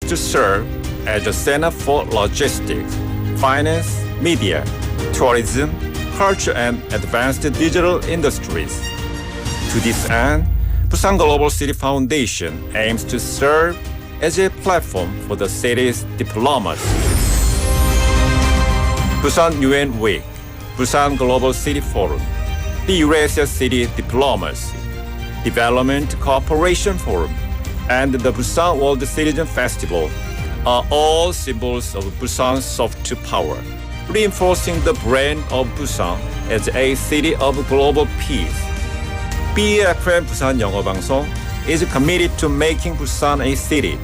to serve as a center for logistics, finance, media, tourism, culture, and advanced digital industries. To this end, Busan Global City Foundation aims to serve as a platform for the city's diplomacy. Busan UN Week, Busan Global City Forum, the Eurasia City Diplomacy, Development Cooperation Forum, and the Busan World Citizen Festival are all symbols of Busan's soft power, reinforcing the brand of Busan as a city of global peace. BEFM 부산영어방송 is committed to making Busan a city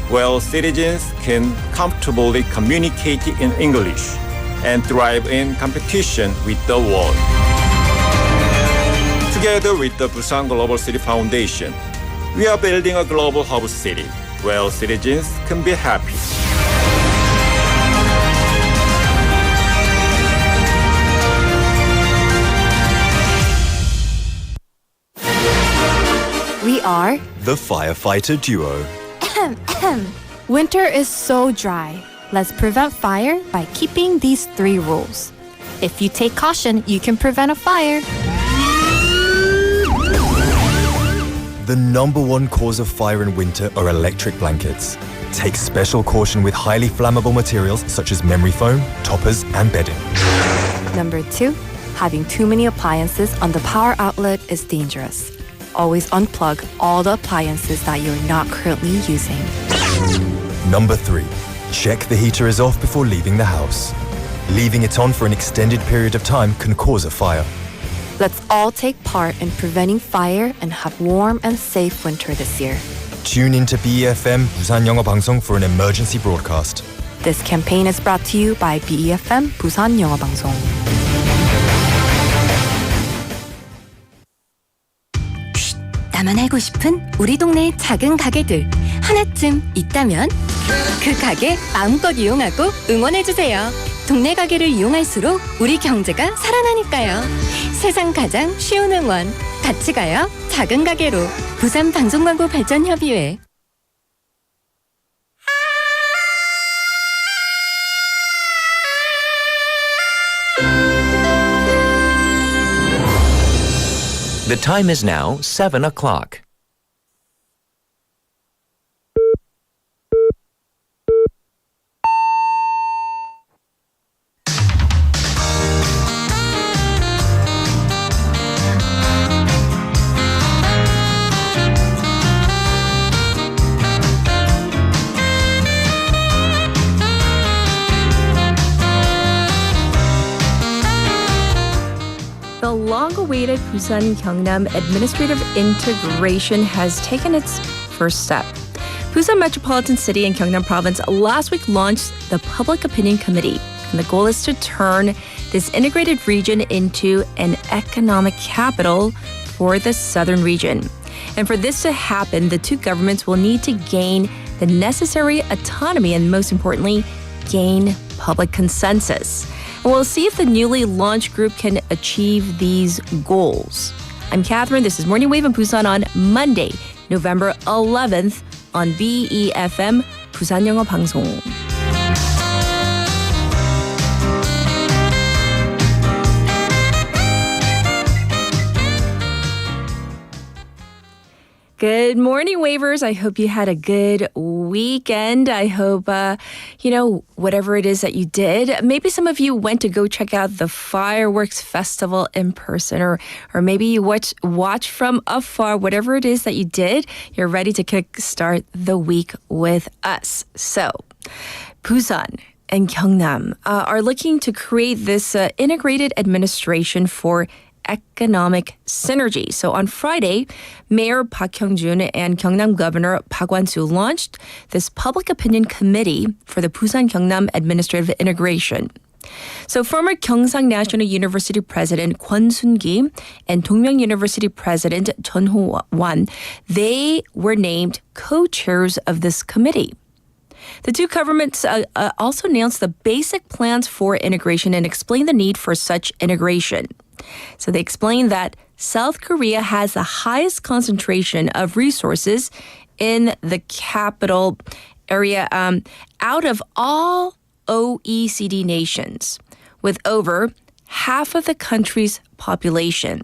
where citizens can comfortably communicate in English and thrive in competition with the world. Together with the Busan Global City Foundation, we are building a global hub city where citizens can be happy. We are The Firefighter Duo. Winter is so dry. Let's prevent fire by keeping these 3 rules. If you take caution, you can prevent a fire. The number one cause of fire in winter are electric blankets. Take special caution with highly flammable materials such as memory foam, toppers, and bedding. Number 2, having too many appliances on the power outlet is dangerous. Always unplug all the appliances that you're not currently using. Number 3, check the heater is off before leaving the house. Leaving it on for an extended period of time can cause a fire. Let's all take part in preventing fire and have warm and safe winter this year. Tune into BEFM 부산영어방송 for an emergency broadcast. This campaign is brought to you by BEFM 부산영어방송. 나만 알고 싶은 우리 동네 작은 가게들 하나쯤 있다면 그 가게 마음껏 이용하고 응원해주세요. 동네 가게를 이용할수록 우리 경제가 살아나니까요. 세상 가장 쉬운 응원 같이 가요. 작은 가게로 부산 방송광고 발전협의회. The time is now 7 o'clock. The long-awaited Busan-Gyeongnam administrative integration has taken its first step. Busan Metropolitan City and Gyeongnam Province last week launched the Public Opinion Committee, and the goal is to turn this integrated region into an economic capital for the southern region. And for this to happen, the two governments will need to gain the necessary autonomy and, most importantly, gain public consensus. And we'll see if the newly launched group can achieve these goals. I'm Catherine. This is Morning Wave in Busan on Monday, November 11th on BEFM 부산영어방송. Good morning, Wavers. I hope you had a good weekend. I hope, whatever it is that you did. Maybe some of you went to go check out the fireworks festival in person, or maybe you watch from afar. Whatever it is that you did, you're ready to kickstart the week with us. So, Busan and Gyeongnam are looking to create this integrated administration for economic synergy. So on Friday, Mayor Park Hyung-jun and Gyeongnam Governor Park Wan-soo launched this public opinion committee for the Busan-Gyeongnam administrative integration. So former Gyeongsang National University President Kwon Sun-gi and Dongmyeong University President Chun Ho-wan, they were named co-chairs of this committee. The two governments also announced the basic plans for integration and explained the need for such integration. So they explained that South Korea has the highest concentration of resources in the capital area out of all OECD nations with over half of the country's population.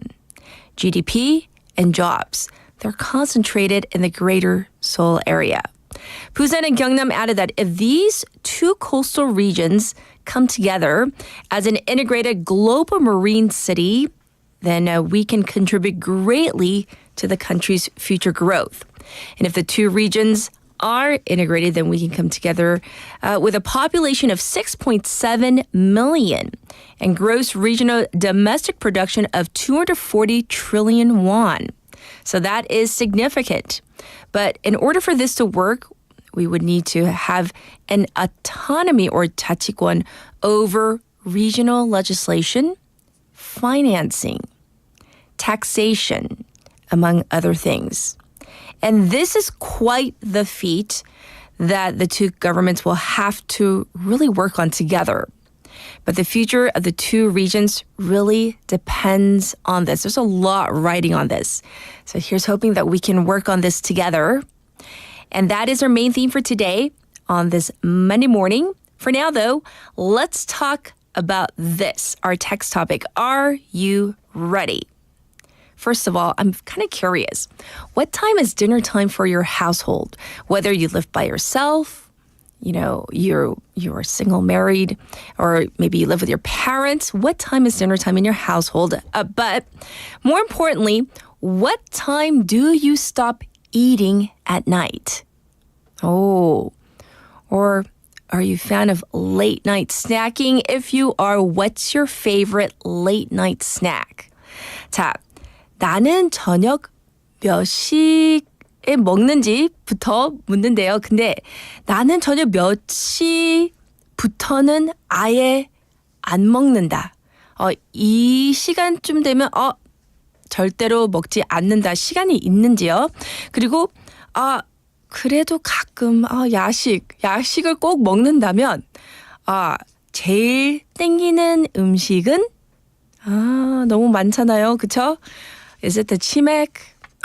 GDP and jobs, they're concentrated in the greater Seoul area. Busan and Gyeongnam added that if these two coastal regions come together as an integrated global marine city, then we can contribute greatly to the country's future growth. And if the two regions are integrated, then we can come together with a population of 6.7 million and gross regional domestic production of 240 trillion won. So that is significant. But in order for this to work, we would need to have an autonomy or 자치권 over regional legislation, financing, taxation, among other things. And this is quite the feat that the two governments will have to really work on together. But the future of the two regions really depends on this. There's a lot riding on this. So here's hoping that we can work on this together. And that is our main theme for today on this Monday morning. For now, though, let's talk about this, our text topic. Are you ready? First of all, I'm kind of curious. What time is dinner time for your household? Whether you live by yourself, you're single, married, or maybe you live with your parents. What time is dinner time in your household? But more importantly, what time do you stop eating at night? Oh, or are you a fan of late night snacking? If you are, what's your favorite late night snack? 자, 나는 저녁 몇 시에 먹는지부터 묻는데요. 근데 나는 저녁 몇 시부터는 아예 안 먹는다. 이 시간쯤 되면 절대로 먹지 않는다. 시간이 있는지요. 그리고 그래도 가끔 야식을 꼭 먹는다면 제일 땡기는 음식은 너무 많잖아요. 그쵸? Is it the chimek?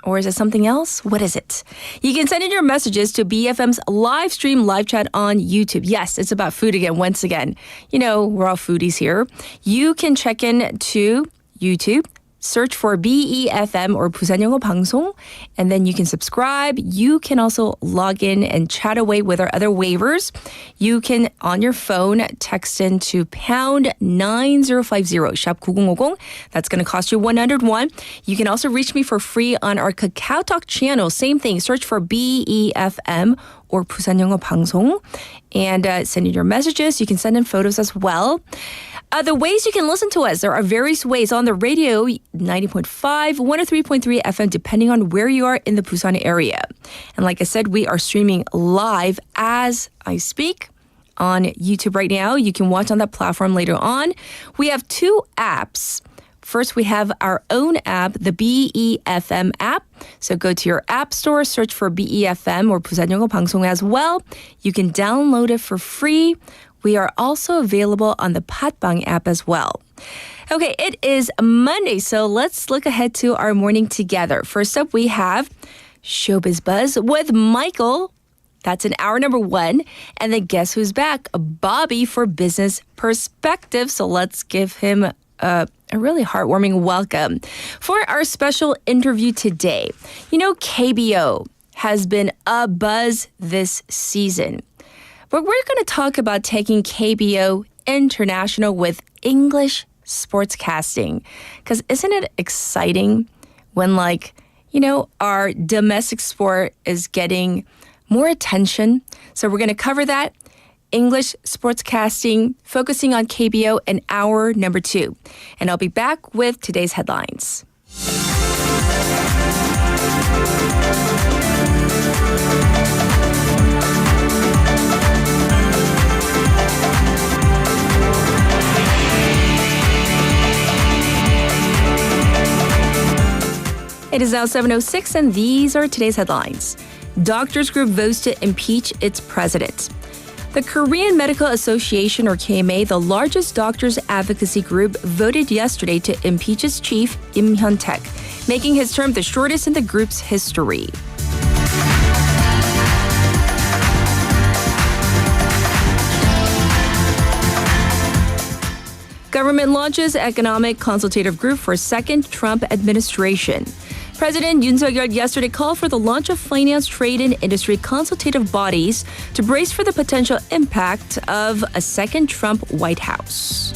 Or is it something else? What is it? You can send in your messages to BFM's live stream, live chat on YouTube. Yes, it's about food again, once again. We're all foodies here. You can check in to YouTube, search for BEFM or 부산영어방송, and then you can subscribe. You can also log in and chat away with our other waivers. You can, on your phone, text in to pound 9050, shop 9050. That's going to cost you 101. You can also reach me for free on our Kakao Talk channel. Same thing, search for BEFM or 부산영어방송 and send in your messages. You can send in photos as well. The ways you can listen to us, there are various ways on the radio, 90.5, 103.3 FM, depending on where you are in the Busan area. And like I said, we are streaming live as I speak on YouTube right now. You can watch on that platform later on. We have two apps. First, we have our own app, the BEFM app. So go to your app store, search for BEFM or 부산영어방송 as well. You can download it for free. We are also available on the Patbang app as well. Okay, it is Monday, so let's look ahead to our morning together. First up, we have Showbiz Buzz with Michael. That's in hour number 1. And then guess who's back? Bobby for Business Perspective. So let's give him a really heartwarming welcome. For our special interview today, KBO has been a buzz this season. But we're going to talk about taking KBO international with English sportscasting. Because isn't it exciting when, our domestic sport is getting more attention? So we're going to cover that. English sportscasting, focusing on KBO in hour number 2. And I'll be back with today's headlines. It is now 7:06, and these are today's headlines. Doctors group votes to impeach its president. The Korean Medical Association, or KMA, the largest doctors' advocacy group, voted yesterday to impeach its chief, Im Hyun-taek, making his term the shortest in the group's history. Government launches economic consultative group for second Trump administration. President Yoon Suk-yeol yesterday called for the launch of finance, trade, and industry consultative bodies to brace for the potential impact of a second Trump White House.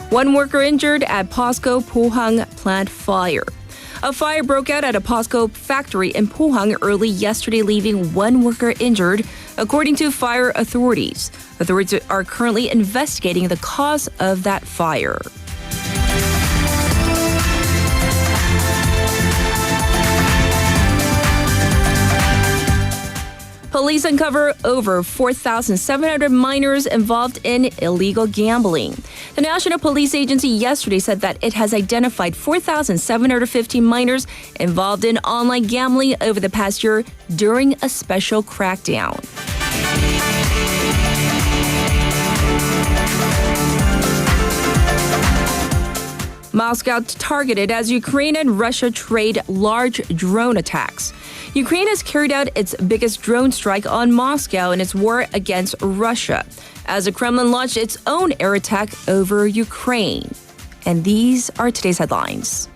One worker injured at POSCO Pohang plant fire. A fire broke out at a POSCO factory in Pohang early yesterday, leaving one worker injured, according to fire authorities. Authorities are currently investigating the cause of that fire. Police uncover over 4,700 minors involved in illegal gambling. The National Police Agency yesterday said that it has identified 4,715 minors involved in online gambling over the past year during a special crackdown. Moscow targeted as Ukraine and Russia trade large drone attacks. Ukraine has carried out its biggest drone strike on Moscow in its war against Russia, as the Kremlin launched its own air attack over Ukraine. And these are today's headlines.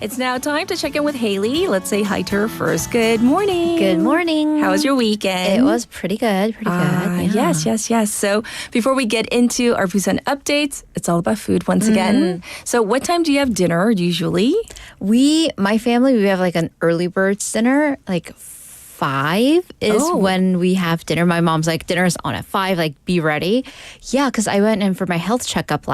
It's now time to check in with Haley. Let's say hi to her first. Good morning. Good morning. How was your weekend? It was pretty good. Yeah. Yes. So before we get into our Busan updates, it's all about food once again. So what time do you have dinner usually? My family, we have like an early bird dinner, like 5 is when we have dinner. My mom's like, dinner's on at 5, like be ready. Yeah, because I went in for my health checkup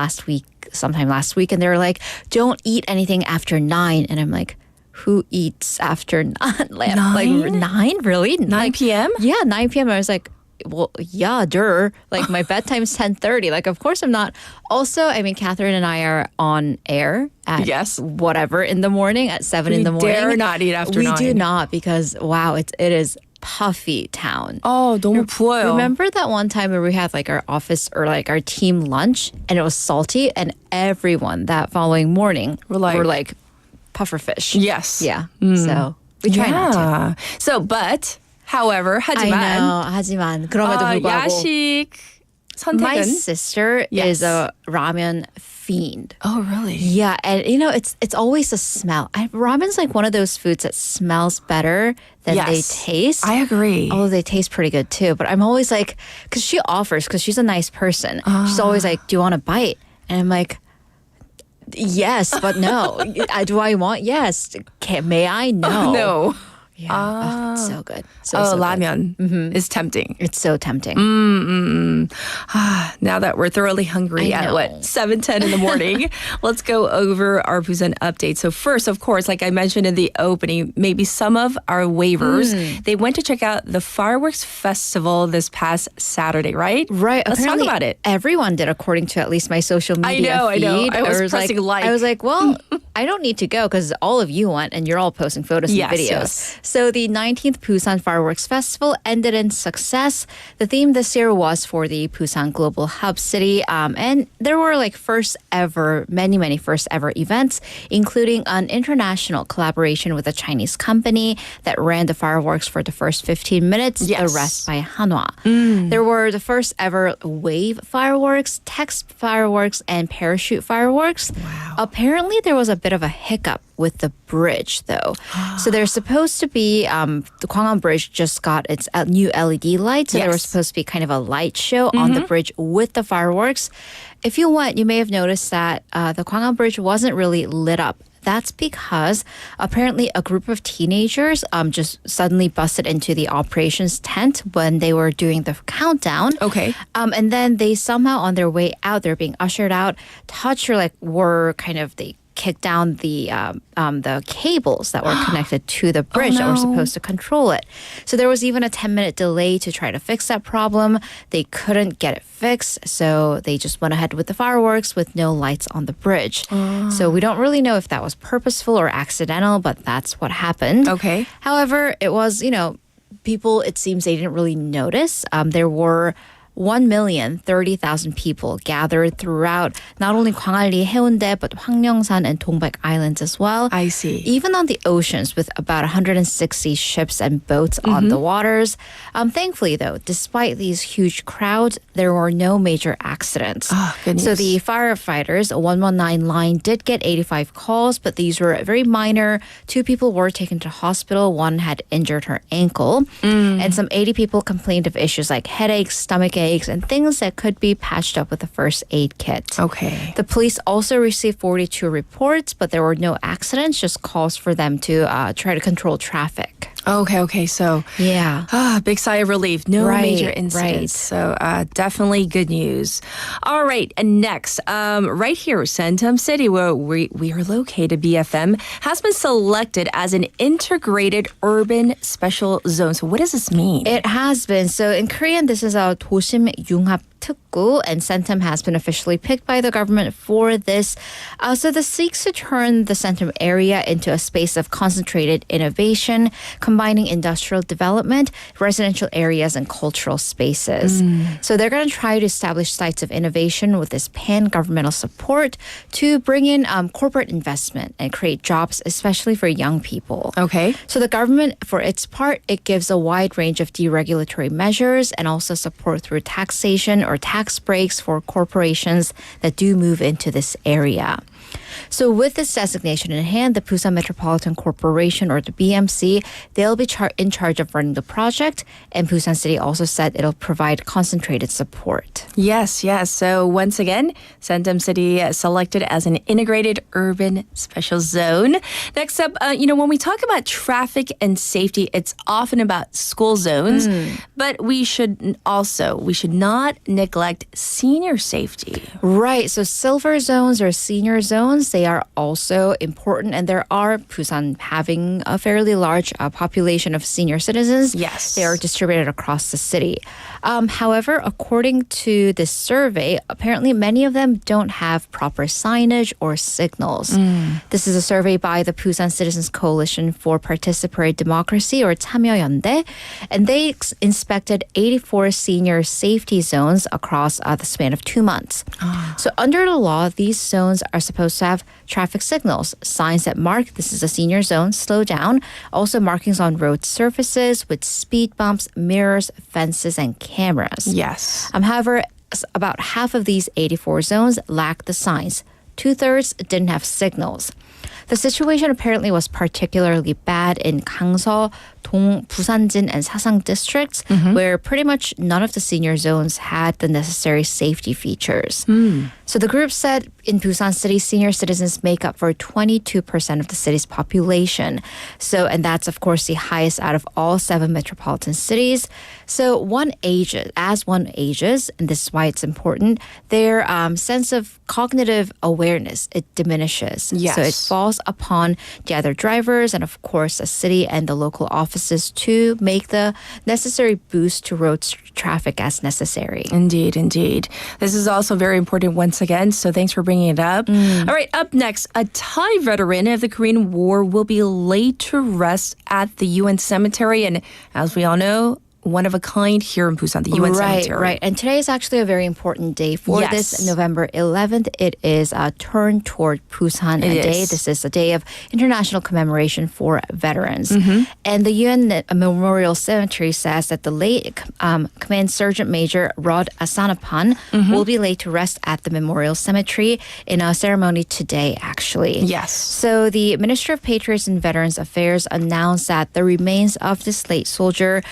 sometime last week, and they were like, don't eat anything after 9. And I'm like, who eats after 9? Like 9? Really? 9 p.m.? Yeah, 9 p.m. I was like, well, yeah, Like my bedtime's 10:30. Like, of course I'm not. Also, I mean, Catherine and I are on air at whatever in the morning at 7 in the morning. We dare not eat after 9. We do not, because wow, it is puffy town. Oh, 너무 부어요. Remember that one time where we had like our office or like our team lunch and it was salty, and everyone that following morning were like pufferfish. Yes. Yeah. So we try not to. So, however, 하지만 그럼에도 불구하고 야식 선택은? My sister is a ramen fiend. Oh, really? Yeah, and you know, it's always the smell. Ramen's like one of those foods that smells better than they taste. I agree. Although they taste pretty good too. But I'm always like, because she's a nice person. She's always like, do you want a bite? And I'm like, yes, but no. Do I want? Yes. May I? No. No. Yeah, it's so good. So ramen is tempting. It's so tempting. Now that we're thoroughly hungry at 7:10 in the morning, let's go over our Busan update. So first, of course, like I mentioned in the opening, maybe some of our wavers, they went to check out the fireworks festival this past Saturday, right? Right. Let's talk about it. Everyone did, according to at least my social media feed. I know. I was pressing like. I was like, well, I don't need to go because all of you went and you're all posting photos and videos. Yes. So the 19th Busan Fireworks Festival ended in success. The theme this year was for the Busan Global Hub City. And there were like many first ever events, including an international collaboration with a Chinese company that ran the fireworks for the first 15 minutes, the rest by Hanwha. There were the first ever wave fireworks, text fireworks, and parachute fireworks. Wow. Apparently there was a bit of a hiccup with the bridge, though. So there's supposed to be, the Gwanghwamun Bridge just got its new LED lights. So there was supposed to be kind of a light show on the bridge with the fireworks. If you went, you may have noticed that the Gwanghwamun Bridge wasn't really lit up. That's because apparently a group of teenagers just suddenly busted into the operations tent when they were doing the countdown. Okay. And then they somehow on their way out, they're being ushered out, were kind of, they kicked down the cables that were connected to the bridge that were supposed to control it. So there was even a 10-minute delay to try to fix that problem. They couldn't get it fixed, so they just went ahead with the fireworks with no lights on the bridge. So we don't really know if that was purposeful or accidental, but that's what happened. Okay. However, it was, people, it seems they didn't really notice. There were 1,030,000 people gathered throughout not only Gwangalli, Haeundae, but Hwangryongsan and Dongbak Islands as well. I see. Even on the oceans with about 160 ships and boats on the waters. Thankfully, though, despite these huge crowds, there were no major accidents. Oh, good So news. the firefighters, a 119 line, did get 85 calls, but these were very minor. 2 people were taken to hospital. 1 had injured her ankle. And some 80 people complained of issues like headaches, stomach aches, and things that could be patched up with a first aid kit. Okay. The police also received 42 reports, but there were no accidents, just calls for them to try to control traffic. Okay. So, Yeah. big sigh of relief. No Right, major incidents. So, definitely good news. All right. And next, right here, Santam City, where we are located, BFM, has been selected as an integrated urban special zone. So, what does this mean? It has been. So in Korean, this is a 도심 융합 특구, and Centum has been officially picked by the government for this. So this seeks to turn the Centum area into a space of concentrated innovation, combining industrial development, residential areas, and cultural spaces. So they're going to try to establish sites of innovation with this pan-governmental support to bring in corporate investment and create jobs, especially for young people. Okay. So the government, for its part, it gives a wide range of deregulatory measures and also support through taxation or tax breaks for corporations that do move into this area. So with this designation in hand, the Busan Metropolitan Corporation, or the BMC, they'll be in charge of running the project, and Busan City also said it'll provide concentrated support. Yes. So once again, Santam City selected as an integrated urban special zone. Next up, when we talk about traffic and safety, it's often about school zones, but we should not neglect senior safety. Right. So silver zones or senior zones, they are also important. And there are Busan having a fairly large population of senior citizens. Yes. They are distributed across the city. However, according to this survey, apparently many of them don't have proper signage or signals. This is a survey by the Busan Citizens Coalition for Participatory Democracy, or 참여연대, and they inspected 84 senior safety zones across the span of 2 months. So under the law, these zones are supposed to have traffic signals, signs that mark this is a senior zone, slow down, also markings on road surfaces with speed bumps, mirrors, fences, and cameras. Yes. However, about half of these 84 zones lack the signs. 2/3 didn't have signals. The situation apparently was particularly bad in Gangseo, Dong, Busanjin, and Sasang districts, where pretty much none of the senior zones had the necessary safety features. So the group said in Busan City, senior citizens make up for 22% of the city's population. So, and that's of course the highest out of all 7 metropolitan cities. So as one ages, and this is why it's important, their sense of cognitive awareness, it diminishes. Yes. So it falls upon the other drivers and of course the city and the local offices to make the necessary boost to road traffic as necessary. Indeed. This is also very important once again, so thanks for bringing it up. All right, up next, a Thai veteran of the Korean War will be laid to rest at the UN cemetery, and as we all know, one of a kind here in Busan, the UN cemetery. Right. And today is actually a very important day for Yes. this. November 11th, it is a Turn Toward Busan Day. is. This is a day of international commemoration for veterans. And the UN Memorial Cemetery says that the late Command Sergeant Major Rod Asanapan will be laid to rest at the Memorial Cemetery in a ceremony today, actually. Yes. So the Minister of Patriots and Veterans Affairs announced that the remains of this late soldier,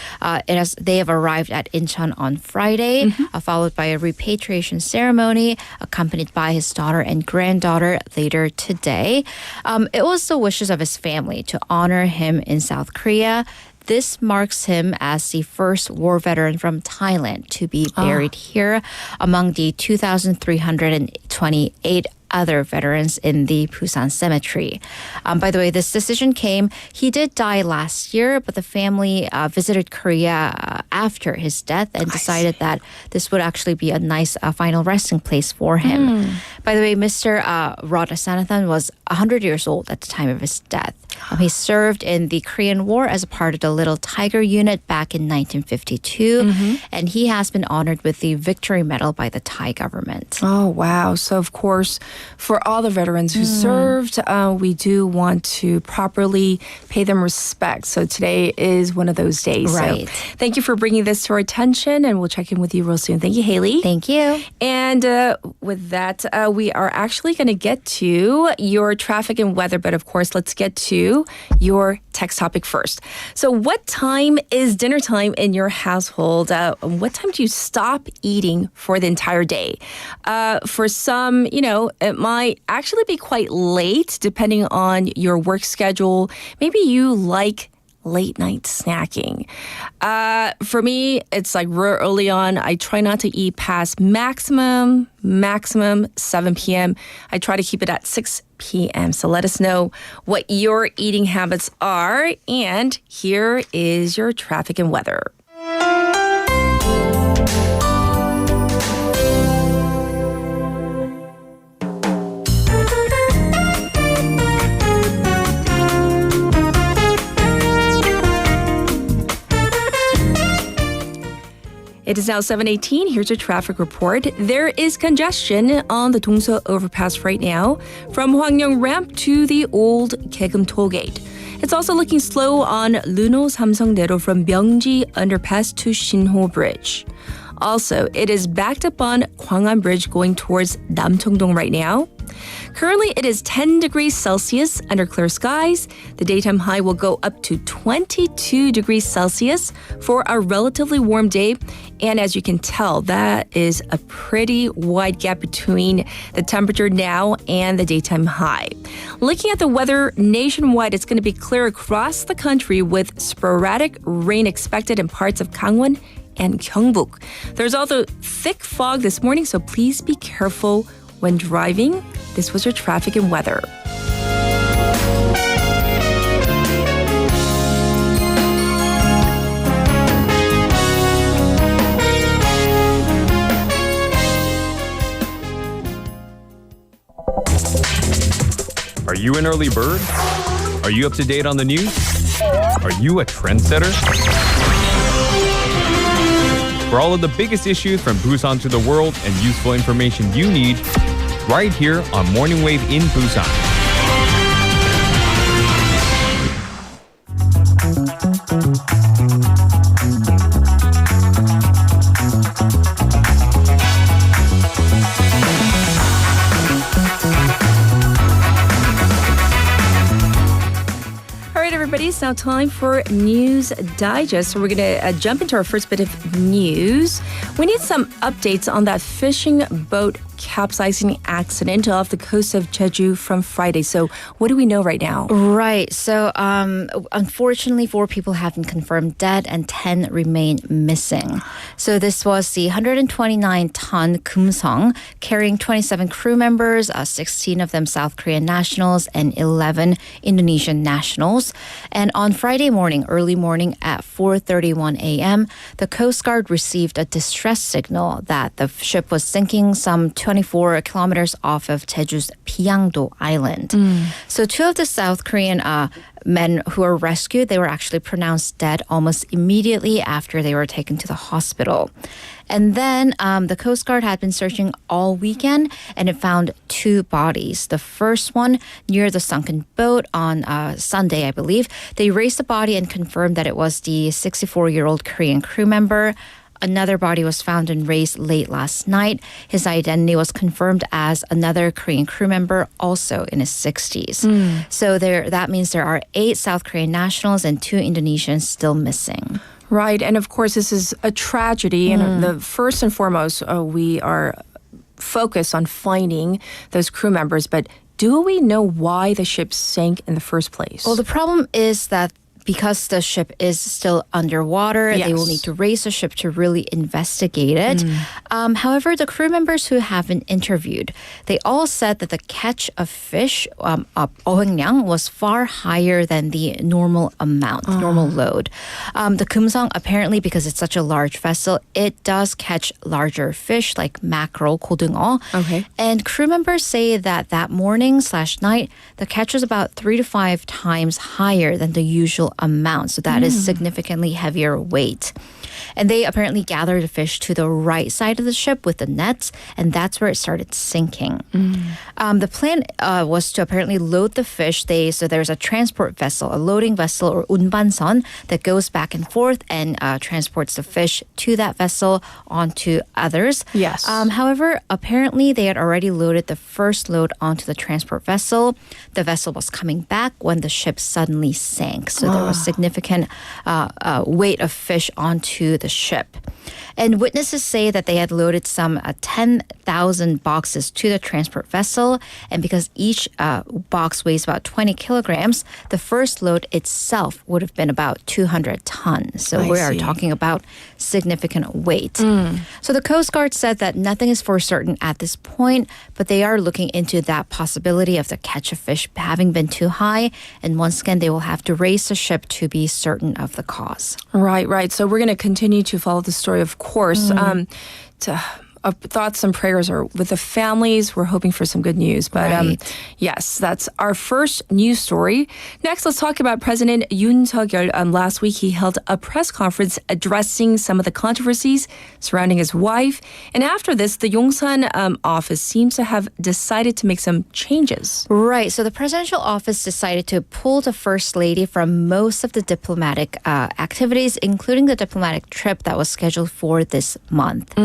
they have arrived at Incheon on Friday, followed by a repatriation ceremony accompanied by his daughter and granddaughter later today. It was the wishes of his family to honor him in South Korea. This marks him as the first war veteran from Thailand to be buried here among the 2,328 other veterans in the Busan cemetery. By the way, this decision came, he did die last year, but the family visited Korea after his death and decided that this would actually be a nice final resting place for him. By the way, Mr. Rodasanathan was 100 years old at the time of his death. He served in the Korean War as a part of the Little Tiger Unit back in 1952, and he has been honored with the Victory Medal by the Thai government. Oh, wow. So, of course, for all the veterans who served, we do want to properly pay them respect. So today is one of those days. Right. So thank you for bringing this to our attention, and we'll check in with you real soon. Thank you, Haley. Thank you. And with that, we are actually going to get to your traffic and weather, but of course, let's get to your text topic first. So what time is dinner time in your household? What time do you stop eating for the entire day? For some, it might actually be quite late depending on your work schedule. Maybe you like late night snacking. For me, it's like real early on. I try not to eat past maximum 7 p.m. I try to keep it at 6 p.m. So let us know what your eating habits are. And here is your traffic and weather. It is now 7:18. Here's your traffic report. There is congestion on the Dongso overpass right now from Hwangryong ramp to the old Daegum tollgate. It's also looking slow on Luno Samseong-daedo from Myeongji underpass to Shinho Bridge. Also, it is backed up on Gwangan Bridge going towards Namcheongdong right now. Currently, it is 10 degrees Celsius under clear skies. The daytime high will go up to 22 degrees Celsius for a relatively warm day. And as you can tell, that is a pretty wide gap between the temperature now and the daytime high. Looking at the weather nationwide, it's going to be clear across the country with sporadic rain expected in parts of Gangwon and Gyeongbuk. There's also thick fog this morning, so please be careful when driving. This was your traffic and weather. Are you an early bird? Are you up to date on the news? Are you a trendsetter? For all of the biggest issues from Busan to the world and useful information you need, right here on Morning Wave in Busan. It's now time for News Digest. So we're going to jump into our first bit of news. We need some updates on that fishing boat capsizing accident off the coast of Jeju from Friday. So what do we know right now? Right. So unfortunately, 4 people have been confirmed dead and 10 remain missing. So this was the 129-ton Kumsong carrying 27 crew members, 16 of them South Korean nationals and 11 Indonesian nationals. And on Friday morning, early morning at 4:31 a.m., the Coast Guard received a distress signal that the ship was sinking some 24 kilometers off of Jeju's Pyangdo Island. So 2 of the South Korean men who were rescued, they were actually pronounced dead almost immediately after they were taken to the hospital. And then the Coast Guard had been searching all weekend, and it found 2 bodies. The first one near the sunken boat on Sunday, I believe. They raised the body and confirmed that it was the 64-year-old Korean crew member. Another body was found and raised late last night. His identity was confirmed as another Korean crew member, also in his 60s. So that means there are 8 South Korean nationals and 2 Indonesians still missing. Right. And of course, this is a tragedy. And the first and foremost, we are focused on finding those crew members. But do we know why the ship sank in the first place? Well, the problem is that because the ship is still underwater, they will Yes. need to raise the ship to really investigate it. However, the crew members who have been interviewed, they all said that the catch of fish, 어획량, was far higher than the normal amount, normal load. The Kumsong, apparently, because it's such a large vessel, it does catch larger fish like mackerel, 고등어. Okay. And crew members say that morning/night, the catch was about 3 to 5 times higher than the usual amount. So that is significantly heavier weight. And they apparently gathered the fish to the right side of the ship with the nets, and that's where it started sinking. The plan was to apparently load the fish. So there's a transport vessel, a loading vessel, or 운반선, that goes back and forth and transports the fish to that vessel onto others. Yes. However, apparently they had already loaded the first load onto the transport vessel. The vessel was coming back when the ship suddenly sank. So there was significant weight of fish onto the ship. And witnesses say that they had loaded some 10,000 boxes to the transport vessel. And because each box weighs about 20 kilograms, the first load itself would have been about 200 tons. So I we are see. talking about significant weight. So the Coast Guard said that nothing is for certain at this point, but they are looking into that possibility of the catch of fish having been too high. And once again, they will have to raise the ship to be certain of the cause. Right. So we're going to continue to follow the story, of course. Thoughts and prayers are with the families. We're hoping for some good news. But Right. yes, that's our first news story. Next, let's talk about President Yoon Suk-yeol. Last week, he held a press conference addressing some of the controversies surrounding his wife. And after this, the Yongsan office seems to have decided to make some changes. Right. So the presidential office decided to pull the first lady from most of the diplomatic activities, including the diplomatic trip that was scheduled for this month.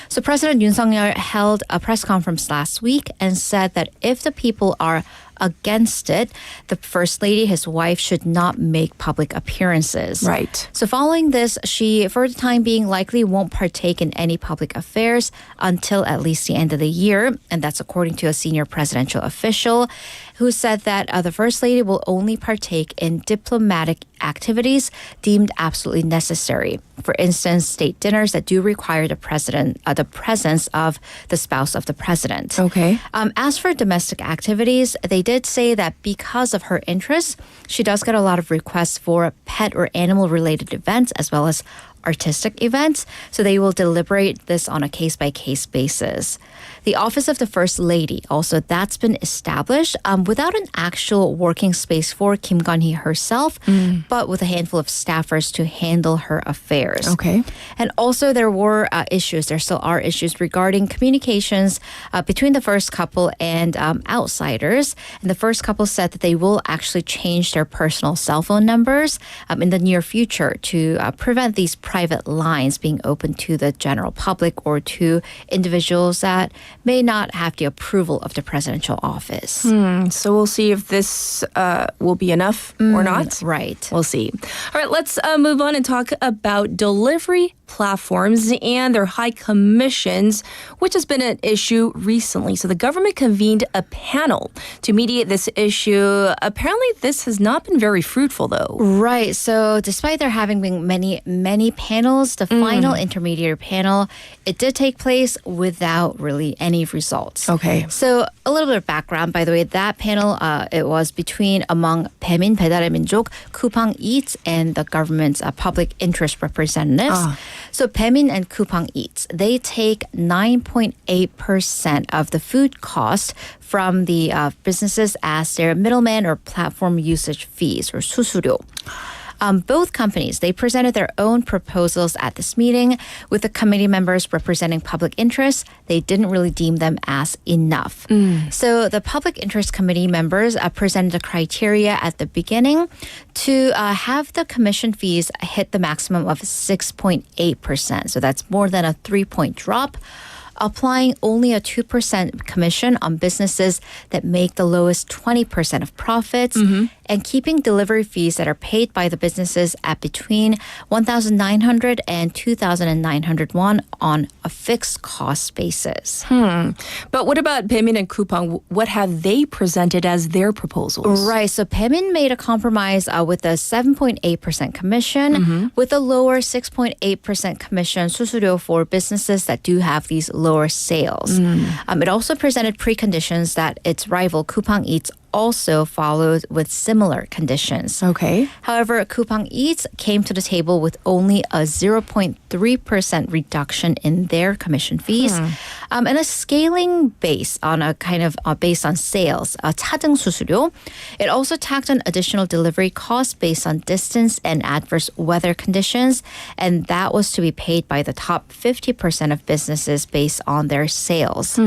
So President Yoon Suk-yeol held a press conference last week and said that if the people are against it, the first lady, his wife, should not make public appearances. Right. So following this, she, for the time being, likely won't partake in any public affairs until at least the end of the year. And that's according to a senior presidential official who said that the first lady will only partake in diplomatic activities deemed absolutely necessary. For instance, state dinners that do require the presence of the spouse of the president. Okay. As for domestic activities, they did say that because of her interests, she does get a lot of requests for pet or animal related events as well as artistic events. So they will deliberate this on a case-by-case basis. The Office of the First Lady, also, that's been established without an actual working space for Kim Gun-hee herself, but with a handful of staffers to handle her affairs. Okay. And also there still are issues regarding communications between the first couple and outsiders. And the first couple said that they will actually change their personal cell phone numbers in the near future to prevent these private lines being open to the general public or to individuals that may not have the approval of the presidential office. So we'll see if this will be enough or not. Right. We'll see. All right, let's move on and talk about delivery platforms and their high commissions, which has been an issue recently. So the government convened a panel to mediate this issue. Apparently, this has not been very fruitful, though. Right. So despite there having been many panels, the final intermediary panel, it did take place without really any results. Okay. So a little bit of background, by the way, that panel, it was among 배민, 배달의 민족, Coupang Eats, and the government's public interest representatives. So 배민 and Coupang Eats, they take 9.8% of the food cost from the businesses as their middleman or platform usage fees, or 수수료. Both companies, they presented their own proposals at this meeting with the committee members representing public interests. They didn't really deem them as enough. So the public interest committee members presented a criteria at the beginning to have the commission fees hit the maximum of 6.8%. So that's more than a 3-point drop, applying only a 2% commission on businesses that make the lowest 20% of profits, and keeping delivery fees that are paid by the businesses at between 1,900 and 2,900 won on a fixed cost basis. But what about Baemin and Coupang? What have they presented as their proposals? Right. So Baemin made a compromise with a 7.8% commission with a lower 6.8% commission 수수료 for businesses that do have these lower sales. It also presented preconditions that its rival Coupang Eats also followed with similar conditions. Okay. However, Coupang Eats came to the table with only a 0.3% reduction in their commission fees and a scaling base on a kind of based on sales, 차등 수수료. It also tacked on additional delivery costs based on distance and adverse weather conditions, and that was to be paid by the top 50% of businesses based on their sales.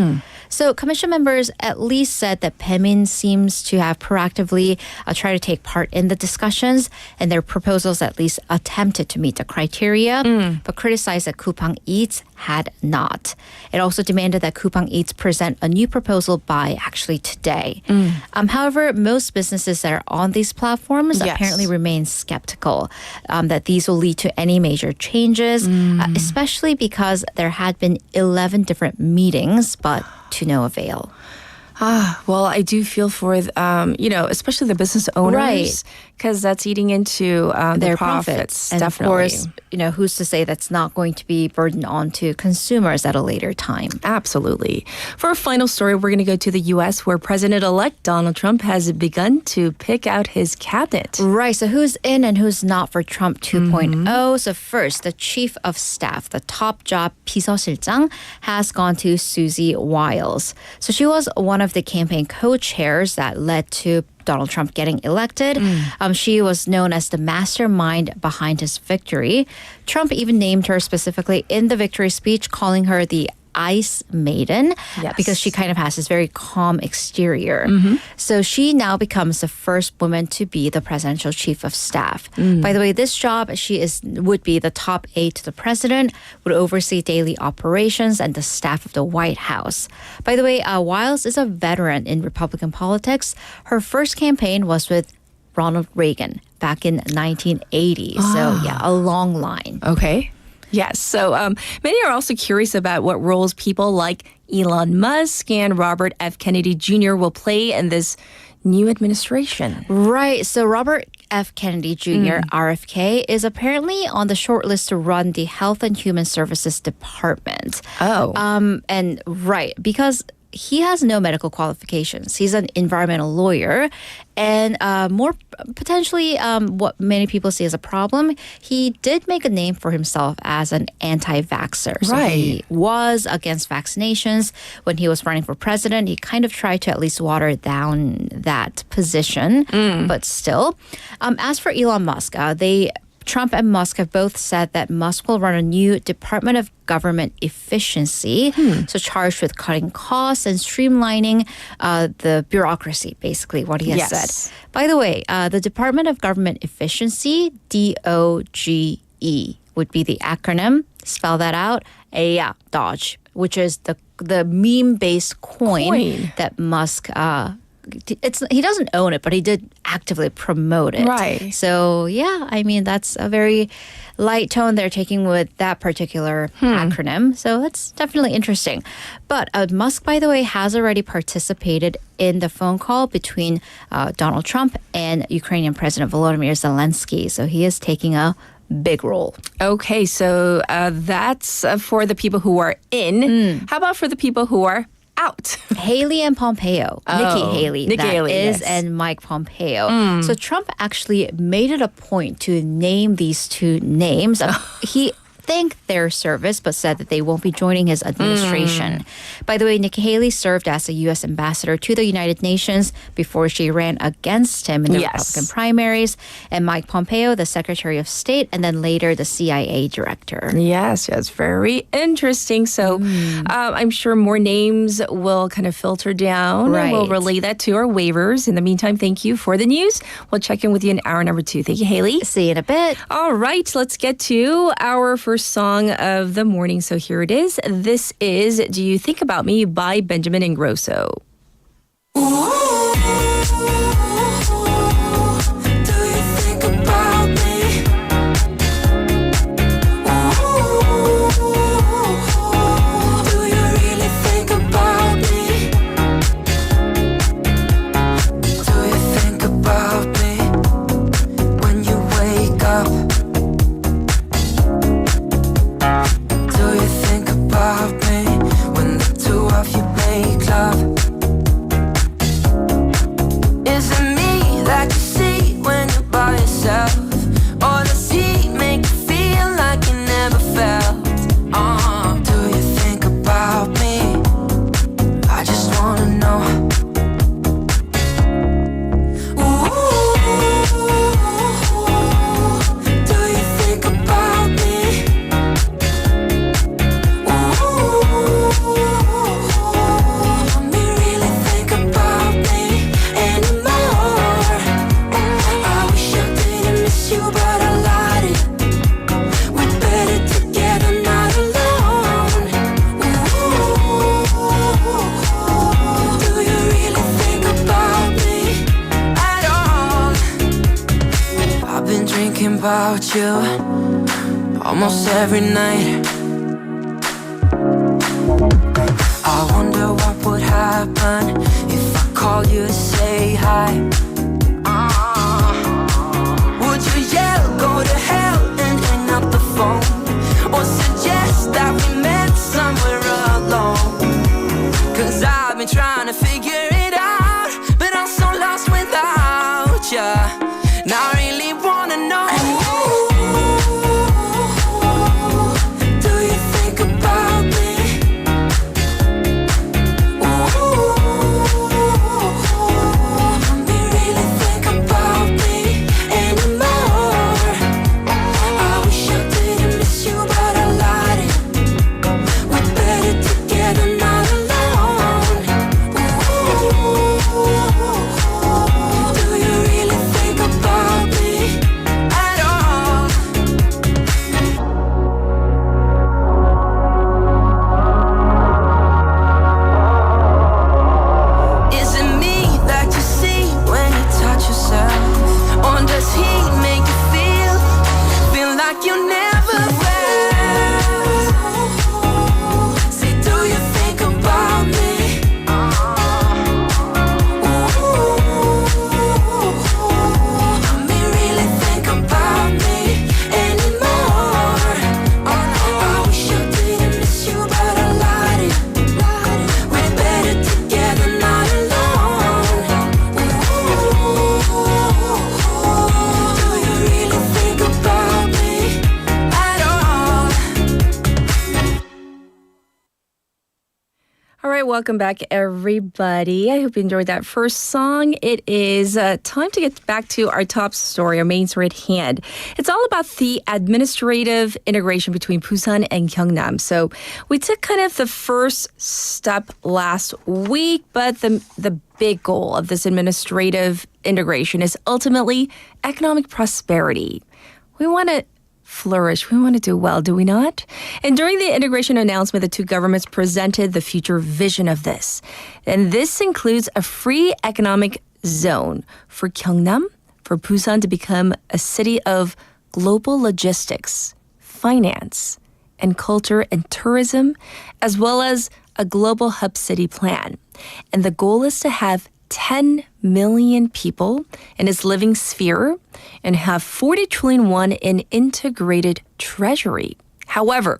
So commission members at least said that Baemin seems to have proactively tried to take part in the discussions, and their proposals at least attempted to meet the criteria, but criticized that Coupang Eats had not. It also demanded that Coupang Eats present a new proposal by actually today. However, most businesses that are on these platforms apparently remain skeptical that these will lead to any major changes, especially because there had been 11 different meetings, but to no avail. Well, I do feel for, especially the business owners, because that's eating into their profits. And definitely. of course, who's to say that's not going to be burdened on to consumers at a later time? Absolutely. For our final story, we're going to go to the U.S., where President-elect Donald Trump has begun to pick out his cabinet. Right. So who's in and who's not for Trump 2.0? So first, the chief of staff, the top job, 비서실장, has gone to Susie Wiles. So she was one of the campaign co-chairs that led to Donald Trump getting elected. She was known as the mastermind behind his victory. Trump even named her specifically in the victory speech, calling her the Ice Maiden, because she kind of has this very calm exterior. So she now becomes the first woman to be the presidential chief of staff. By the way, this job, she would be the top aide to the president, would oversee daily operations and the staff of the White House. By the way, Wiles is a veteran in Republican politics. Her first campaign was with Ronald Reagan back in 1980. So yeah, a long line. Okay. Yes. So many are also curious about what roles people like Elon Musk and Robert F. Kennedy Jr. will play in this new administration. Right. So Robert F. Kennedy Jr., RFK, is apparently on the short list to run the Health and Human Services Department. And right, because he has no medical qualifications. He's an environmental lawyer. And more potentially what many people see as a problem, he did make a name for himself as an anti-vaxxer. So he was against vaccinations when he was running for president. He kind of tried to at least water down that position, but still. As for Elon Musk, Trump and Musk have both said that Musk will run a new Department of Government Efficiency, so charged with cutting costs and streamlining the bureaucracy, basically what he has said. By the way, the Department of Government Efficiency, DOGE, would be the acronym. Spell that out. Doge, which is the meme-based coin that Musk he doesn't own it, but he did actively promote it. Right. So, yeah, I mean, that's a very light tone they're taking with that particular acronym. So that's definitely interesting. But Musk, by the way, has already participated in the phone call between Donald Trump and Ukrainian President Volodymyr Zelensky. So he is taking a big role. Okay, so that's for the people who are in. How about for the people who are out? Haley and Pompeo. Nikki Haley, yes. and Mike Pompeo. So Trump actually made it a point to name these two names. He thanked their service, but said that they won't be joining his administration. By the way, Nikki Haley served as a U.S. ambassador to the United Nations before she ran against him in the Republican primaries, and Mike Pompeo, the Secretary of State, and then later the CIA director. Yes, very interesting. So I'm sure more names will kind of filter down. Right. And we'll relay that to our waivers. In the meantime, thank you for the news. We'll check in with you in hour number 2. Thank you, Haley. See you in a bit. All right, let's get to our first song of the morning. So here it is. This is Do You Think About Me by Benjamin Ingrosso. love? Is it me that you see when you're by yourself? Or does he make you feel like you never felt? Do you think about me? I just wanna know. Do you think about me? Me really think about me anymore? I wish I didn't miss you, but I lied it. We're better together, not alone. Do you really think about me at all? I've been drinking about you almost every night. I wonder what would happen if I called you to say hi. Would you yell, go to hell and hang up the phone? Or suggest that we met somewhere alone? Cause I've been trying to figure it out, but I'm so lost without you. Now I really wanna know. Do you think about me? Me really think about me anymore? I wish I didn't miss you, but I lied it. We're better together, not alone. Do you really think about me at all? Is it me that you see when you touch yourself? Or does he make you feel like you never felt? Say, do you think about me? Me really think about me anymore? I wish I didn't miss you, but I lied it. We're better together, not alone. Do you really think about me at all? All right, welcome back, everybody. I hope you enjoyed that first song. It is time to get back to our top story, our main story at hand. It's all about the administrative integration between Busan and Gyeongnam. So we took kind of the first step last week, but the big goal of this administrative integration is ultimately economic prosperity. We want to flourish. We want to do well, do we not? And during the integration announcement, the two governments presented the future vision of this. And this includes a free economic zone for Gyeongnam, for Busan to become a city of global logistics, finance, and culture and tourism, as well as a global hub city plan. And the goal is to have 10 million people in its living sphere and have 40 trillion won in integrated treasury. However,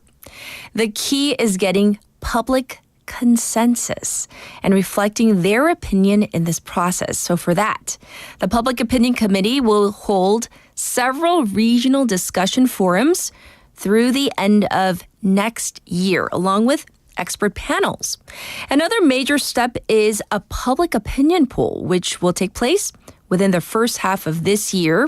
the key is getting public consensus and reflecting their opinion in this process. So for that, the Public Opinion Committee will hold several regional discussion forums through the end of next year, along with expert panels. Another major step is a public opinion poll, which will take place within the first half of this year,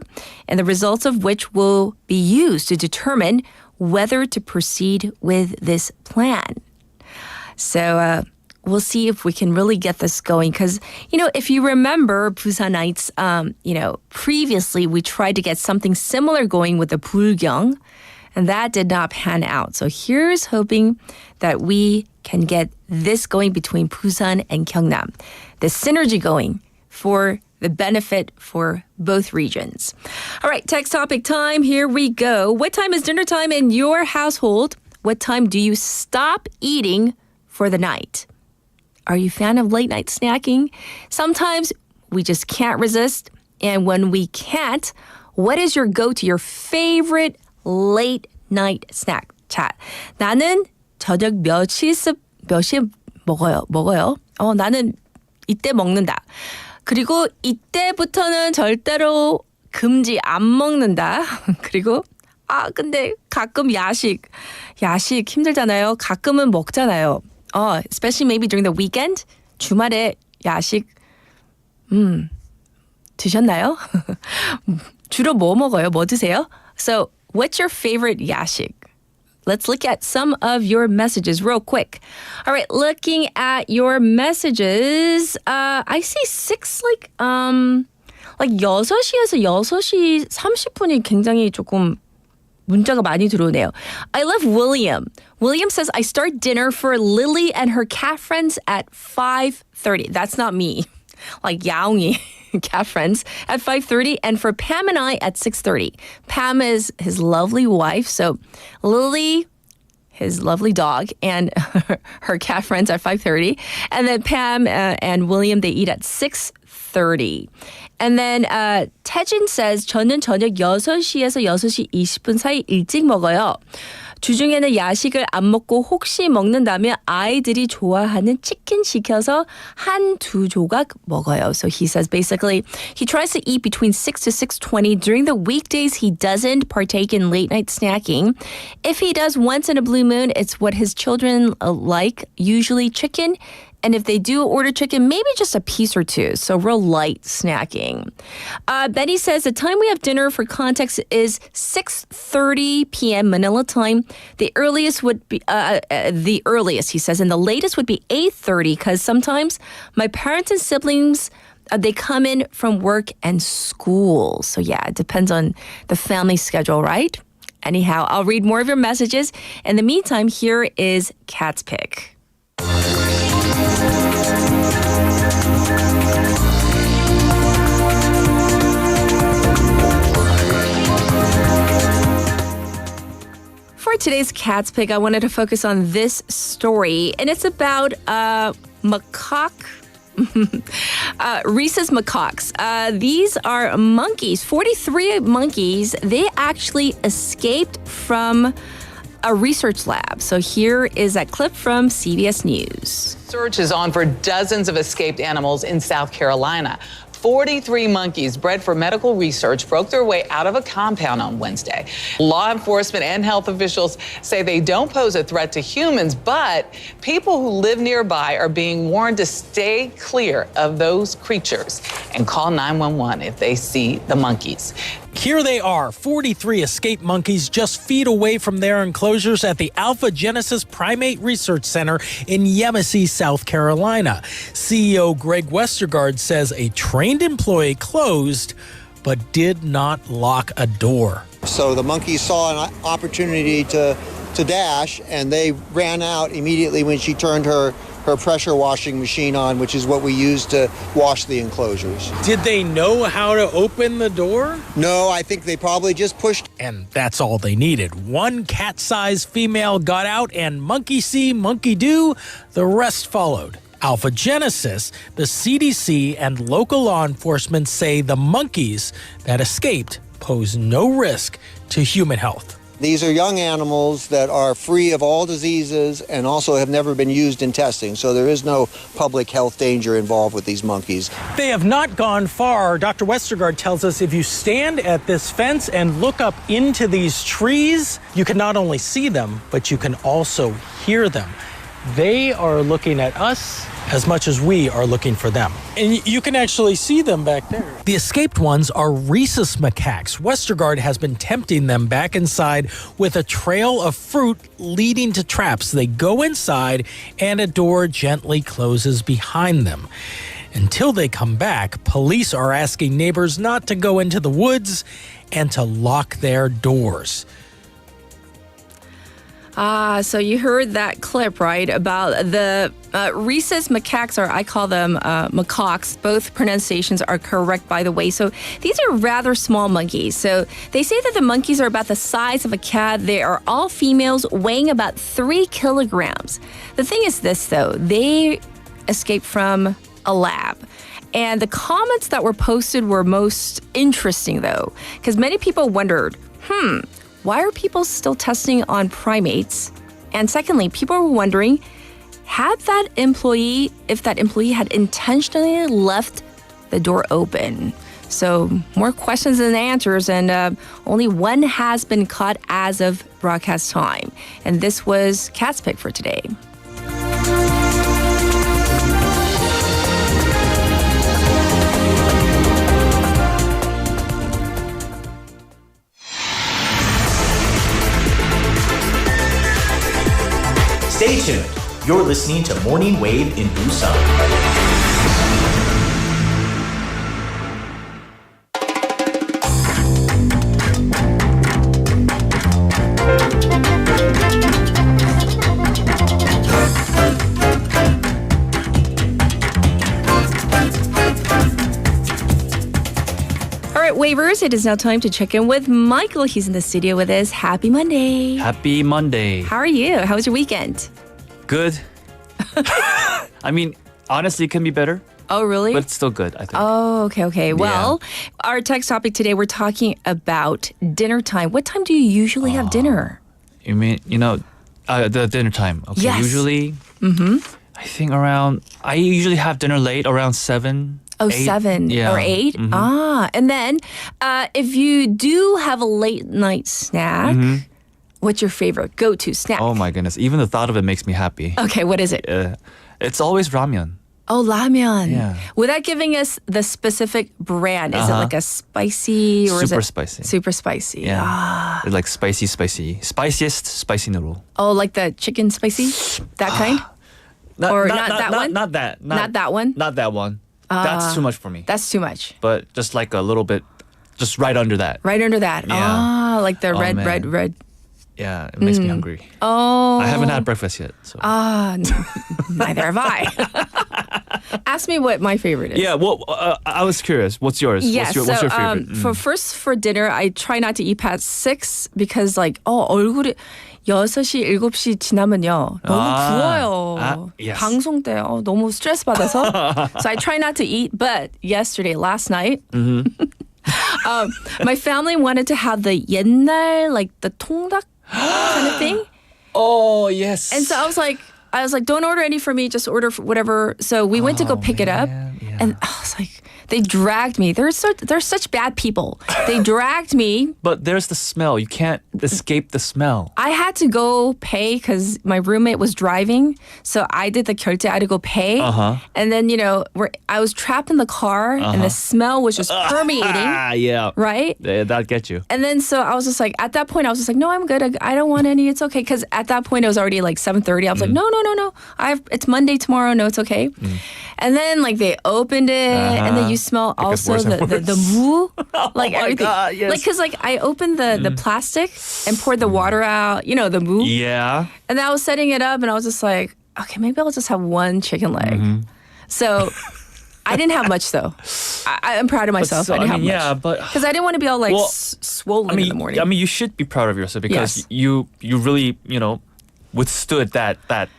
and the results of which will be used to determine whether to proceed with this plan. So we'll see if we can really get this going. Because, if you remember Busanites, previously we tried to get something similar going with the Bulgyeong, and that did not pan out. So here's hoping that we can get this going between Busan and Gyeongnam. The synergy going for the benefit for both regions. All right, text topic time. Here we go. What time is dinner time in your household? What time do you stop eating for the night? Are you a fan of late night snacking? Sometimes we just can't resist. And when we can't, what is your go-to, your favorite late night snack? 자, 나는 저녁 몇 시에 먹어요. 나는 이때 먹는다. 그리고 이때부터는 절대로 금지 안 먹는다. 그리고 근데 가끔 야식 힘들잖아요. 가끔은 먹잖아요. Especially maybe during the weekend. 주말에 야식 드셨나요? 주로 뭐 먹어요? 뭐 드세요? So, what's your favorite 야식? Let's look at some of your messages real quick. All right, looking at your messages, I see 6 like 6시에서 6시 30분이 굉장히 조금 문자가 많이 들어오네요. I love William. William says, I start dinner for Lily and her cat friends at 5:30. That's not me. Like 야옹이 cat friends at 5:30 and for Pam and I at 6:30. Pam is his lovely wife. So Lily, his lovely dog, and her cat friends at 5:30. And then Pam and William, they eat at 6:30. And then 태진 says, 저는 저녁 6시에서 6시 20분 사이 일찍 먹어요. 주중에는 야식을 안 먹고 혹시 먹는다면 아이들이 좋아하는 치킨 시켜서 1-2 조각 먹어요. So he says basically he tries to eat between 6 to 6:20. During the weekdays, he doesn't partake in late night snacking. If he does once in a blue moon, it's what his children like, usually chicken. And if they do order chicken, maybe just a piece or two. So real light snacking. Benny says the time we have dinner for context is 6:30 p.m. Manila time. The earliest would be he says, and the latest would be 8:30 because sometimes my parents and siblings they come in from work and school. So yeah, it depends on the family schedule, right? Anyhow, I'll read more of your messages. In the meantime, here is Cat's Pick. For today's Cat's Pick, I wanted to focus on this story, and it's about macaque. Rhesus macaques. These are monkeys, 43 monkeys. They actually escaped from a research lab. So here is a clip from CBS News. Search is on for dozens of escaped animals in South Carolina. 43 monkeys bred for medical research broke their way out of a compound on Wednesday. Law enforcement and health officials say they don't pose a threat to humans, but people who live nearby are being warned to stay clear of those creatures and call 911 if they see the monkeys. Here they are, 43 escaped monkeys just feet away from their enclosures at the Alpha Genesis Primate Research Center in Yemassee, South Carolina. CEO Greg Westergaard says a trained employee closed but did not lock a door. So the monkeys saw an opportunity to dash, and they ran out immediately when she turned her pressure washing machine on, which is what we use to wash the enclosures. Did they know how to open the door? No, I think they probably just pushed. And that's all they needed. One cat-sized female got out, and monkey see, monkey do. The rest followed. Alpha Genesis, the CDC, and local law enforcement say the monkeys that escaped pose no risk to human health. These are young animals that are free of all diseases and also have never been used in testing, so there is no public health danger involved with these monkeys. They have not gone far. Dr. Westergaard tells us if you stand at this fence and look up into these trees, you can not only see them, but you can also hear them. They are looking at us as much as we are looking for them. And you can actually see them back there. The escaped ones are rhesus macaques. Westergaard has been tempting them back inside with a trail of fruit leading to traps. They go inside and a door gently closes behind them. Until they come back, police are asking neighbors not to go into the woods and to lock their doors. So you heard that clip, right, about the rhesus macaques, or I call them macaques. Both pronunciations are correct, by the way. So these are rather small monkeys. So they say that the monkeys are about the size of a cat. They are all females, weighing about 3 kilograms. The thing is this, though. They escaped from a lab. And the comments that were posted were most interesting, though, because many people wondered, why are people still testing on primates? And secondly, people were wondering, if that employee had intentionally left the door open. So more questions than answers, and only one has been caught as of broadcast time. And this was Cat's Pick for today. Stay tuned. You're listening to Morning Wave in Busan. Wavers, it is now time to check in with Michael. He's in the studio with us. Happy Monday. Happy Monday. How are you? How was your weekend? Good. I mean, honestly, it can be better. Oh, really? But it's still good, I think. Oh, okay. Well, our text topic today, we're talking about dinner time. What time do you usually have dinner? You mean, the dinner time. Okay, yes. Usually, I think I usually have dinner late, around 7. Oh, 8. 7 or 8? And then if you do have a late night snack, what's your favorite go-to snack? Oh my goodness, even the thought of it makes me happy. Okay, what is it? It's always ramen. Oh, ramyeon. Yeah. Without giving us the specific brand, is it like a spicy or Super is it spicy. Super spicy? Yeah. Like spicy. Spiciest spicy noodle. Oh, like the chicken spicy? That kind? Or not that one? Not that. Not that one? Not that one. That's too much for me. That's too much. But just like a little bit, just right under that. Right under that. Yeah. Like the red. Yeah, it makes me hungry. Oh. I haven't had breakfast yet. So. Neither have I. Ask me what my favorite is. Yeah, well, I was curious. What's yours? Yes, what's your favorite? For dinner, I try not to eat past 6 because 얼굴이 6시, 7시 지나면요. 너무 부어요. Yes. 방송 때 너무 스트레스 받아서. So I try not to eat, but last night, my family wanted to have the 옛날, like the 통닭 kind of thing. Oh, yes. And so I was like, don't order any for me, just order for whatever. So we went to go pick it up, and I was like, they dragged me. They're such bad people. They dragged me. But there's the smell. You can't escape the smell. I had to go pay because my roommate was driving. So I did the 결제. I had to go pay. And then, I was trapped in the car and the smell was just permeating. Yeah. Right? That'll get you. And then so I was just like, at that point, I was just like, no, I'm good. I don't want any. It's okay. Because at that point, it was already like 7:30. I was like, no. It's Monday tomorrow. No, it's okay. And then like they opened it and then you smell also the moo. Like everything. God, yes. Like, because like I opened the plastic and poured the water out, the moo. Yeah. And then I was setting it up and I was just like, okay, maybe I'll just have one chicken leg. So I didn't have much though. I'm proud of myself. I didn't have much. Yeah, but because I didn't want to be all like swollen in the morning. I mean, you should be proud of yourself because you really, withstood that. That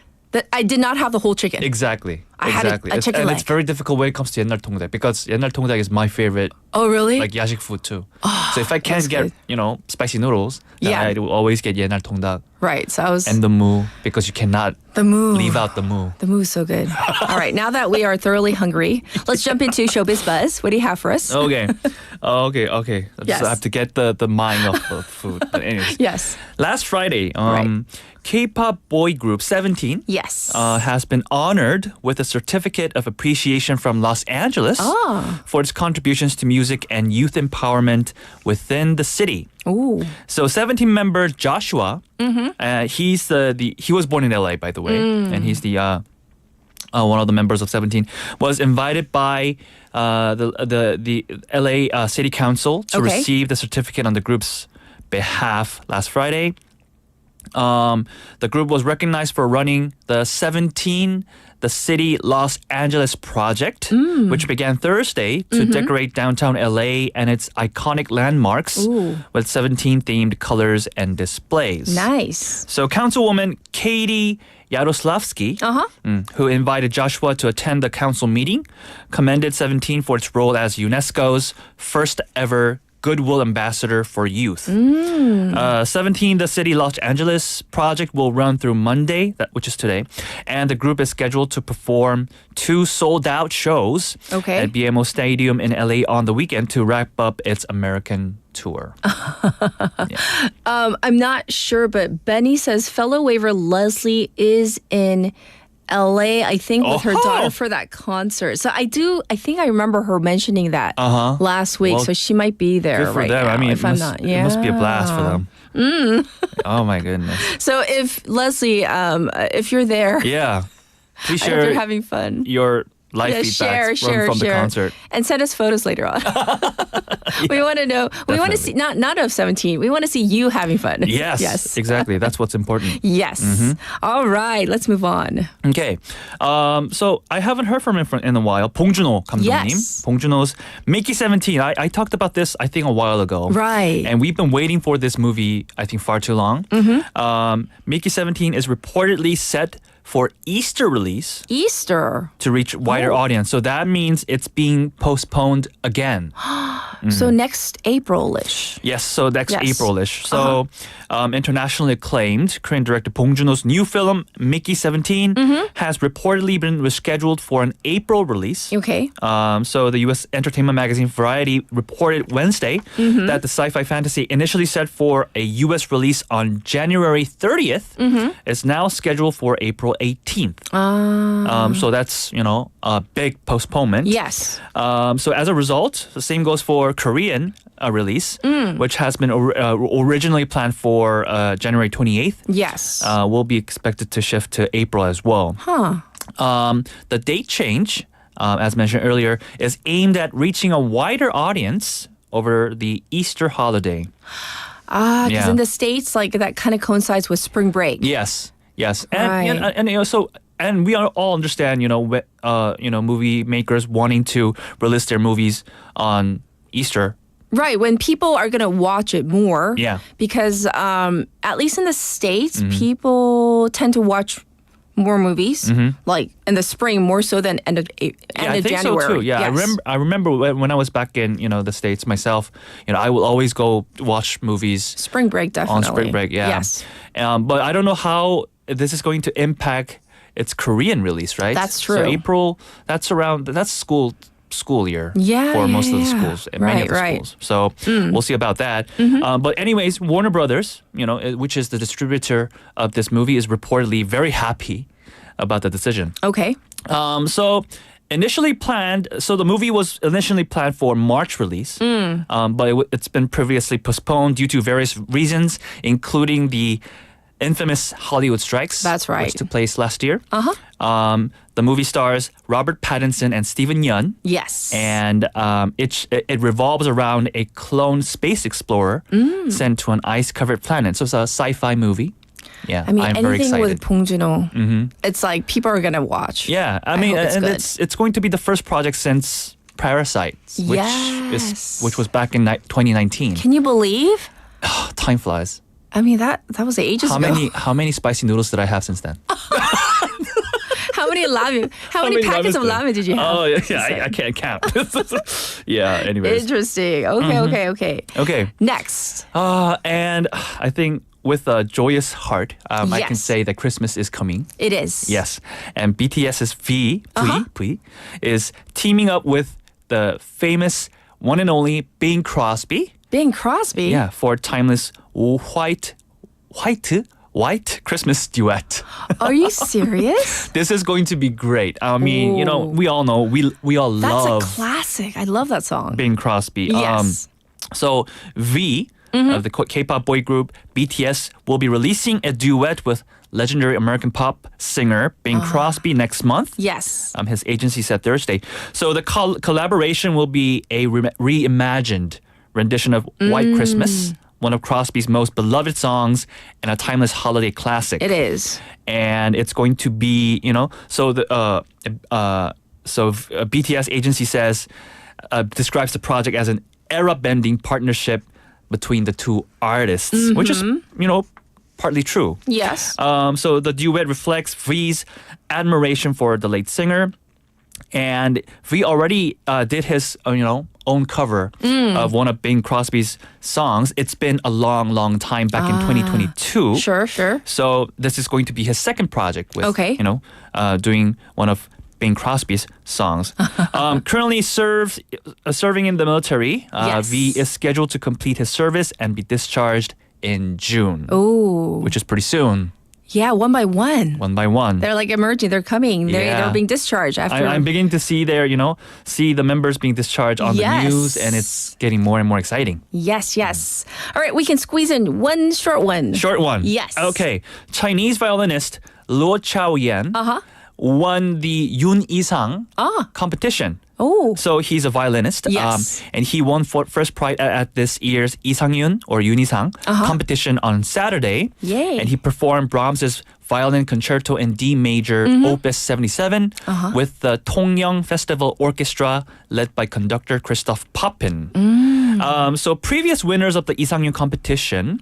I did not have the whole chicken. Exactly. I had a chicken and leg. it's very difficult when it comes to 옛날 통닭 because 옛날 통닭 is my favorite. Oh, really? Like 야식 food too. So if I can't get, good. spicy noodles, then I will always get 옛날 통닭. Right. So I was. And the moo because you cannot leave out the moo. The moo is so good. All right. Now that we are thoroughly hungry, let's jump into Showbiz Buzz. What do you have for us? Okay. Okay. Yes. So I have to get the mind off of food. But anyways. Yes. Last Friday, K-pop boy group 17 has been honored with a certificate of appreciation from Los Angeles for its contributions to music and youth empowerment within the city. Ooh. So 17 member Joshua, he was born in LA, by the way, and he's the one of the members of 17, was invited by the LA City Council to receive the certificate on the group's behalf last Friday. The group was recognized for running the 17 the City Los Angeles project, which began Thursday to decorate downtown LA and its iconic landmarks with 17 themed colors and displays. Nice. So Councilwoman Katie Yaroslavsky, who invited Joshua to attend the council meeting, commended 17 for its role as UNESCO's first ever Goodwill Ambassador for Youth. 17, the City Los Angeles project will run through Monday, which is today, and the group is scheduled to perform 2 sold-out shows at BMO Stadium in LA on the weekend to wrap up its American tour. I'm not sure, but Benny says fellow waver Leslie is in LA, I think, with her daughter for that concert. So I think I remember her mentioning that last week. Well, so she might be there good for right them. now. I mean, if I'm not, it must be a blast for them. Oh my goodness. So if Leslie, if you're there, please I hope share you're having fun. your live feedback from the concert. And send us photos later on. We want to know. We want to see, not of 17. We want to see you having fun. Yes. Exactly. That's what's important. Yes. All right. Let's move on. Okay. So I haven't heard from him in a while. 봉준호 감독님. Yes. 봉준호's Mickey 17. I talked about this, I think, a while ago. Right. And we've been waiting for this movie, I think, far too long. Mickey 17 is reportedly set for Easter release. Easter. To reach wider audience. So that means it's being postponed again. So next April-ish. Yes, so next April-ish. So internationally acclaimed Korean director Bong Joon-ho's new film, Mickey 17, has reportedly been rescheduled for an April release. Okay. So the U.S. entertainment magazine Variety reported Wednesday that the sci-fi fantasy initially set for a U.S. release on January 30th is now scheduled for April 18th. So that's, a big postponement. Yes. So as a result, the same goes for Korean release, which has been originally planned for January 28th. Yes. Will be expected to shift to April as well. The date change, as mentioned earlier, is aimed at reaching a wider audience over the Easter holiday. Because in the States, like that kind of coincides with spring break. Yes. Right. And we all understand, movie makers wanting to release their movies on Easter. Right, when people are going to watch it more. Yeah. Because at least in the States, people tend to watch more movies, like in the spring more so than end of I think January. so too. Yeah, Yes. I remember when I was back in the States myself. I will always go watch movies Spring break, definitely. on spring break. Yeah. Yes. But I don't know how this is going to impact its Korean release. Right. That's true. So April. That's school year for most of the schools and many of the schools. So we'll see about that. But anyways, Warner Brothers, which is the distributor of this movie, is reportedly very happy about the decision. Okay. So the movie was initially planned for March release, but it's been previously postponed due to various reasons, including the infamous Hollywood strikes. That's right. Which took place last year. The movie stars Robert Pattinson and Steven Yeun. Yes. And it revolves around a clone space explorer sent to an ice-covered planet. So it's a sci-fi movie. Yeah, I mean, I'm very anything excited. with Bong Joon-ho, it's like people are going to watch. Yeah, I mean, hope it's and good. it's going to be the first project since Parasite, which was back in 2019. Can you believe? Time flies. I mean, that was ages ago. How many spicy noodles did I have since then? How many ramen? How many packets of ramen did you have? Oh, yeah, I can't count. Yeah, anyways. Interesting. Okay. Okay. Next. And I think with a joyous heart, I can Yes. say that Christmas is coming. It is. Yes. And BTS's V is teaming up with the famous one and only Bing Crosby. Bing Crosby? Yeah, for a timeless white Christmas duet. Are you serious? This is going to be great. I mean, we all know, we all That's love a classic. I love that song. Bing Crosby. Yes. So V of the K-pop boy group BTS will be releasing a duet with legendary American pop singer Bing Crosby next month. Yes. His agency said Thursday. So the collaboration will be a reimagined rendition of White Christmas, one of Crosby's most beloved songs and a timeless holiday classic. It is. And it's going to be, so the BTS agency says describes the project as an era-bending partnership between the two artists, which is, partly true. Yes. So the duet reflects V's admiration for the late singer And we already did his own cover of one of Bing Crosby's songs. It's been a long time back in 2022. Sure. So this is going to be his second project with doing one of Bing Crosby's songs. Currently serving in the military. V is scheduled to complete his service and be discharged in June. Oh, which is pretty soon. Yeah, one by one. One by one. They're like emerging. They're coming. They're being discharged after. I'm beginning to see see the members being discharged on the news, and it's getting more and more exciting. Yes. All right, we can squeeze in one short one. Short one. Yes. Okay. Chinese violinist Luo Chaoyan won the Yun Isang competition. Oh. So he's a violinist. Yes. And he won first prize at this year's Isangyun or Yunisang competition on Saturday. Yay. And he performed Brahms's Violin Concerto in D major, Opus 77, with the Tongyang Festival Orchestra led by conductor Christoph Poppin. So previous winners of the Isangyun competition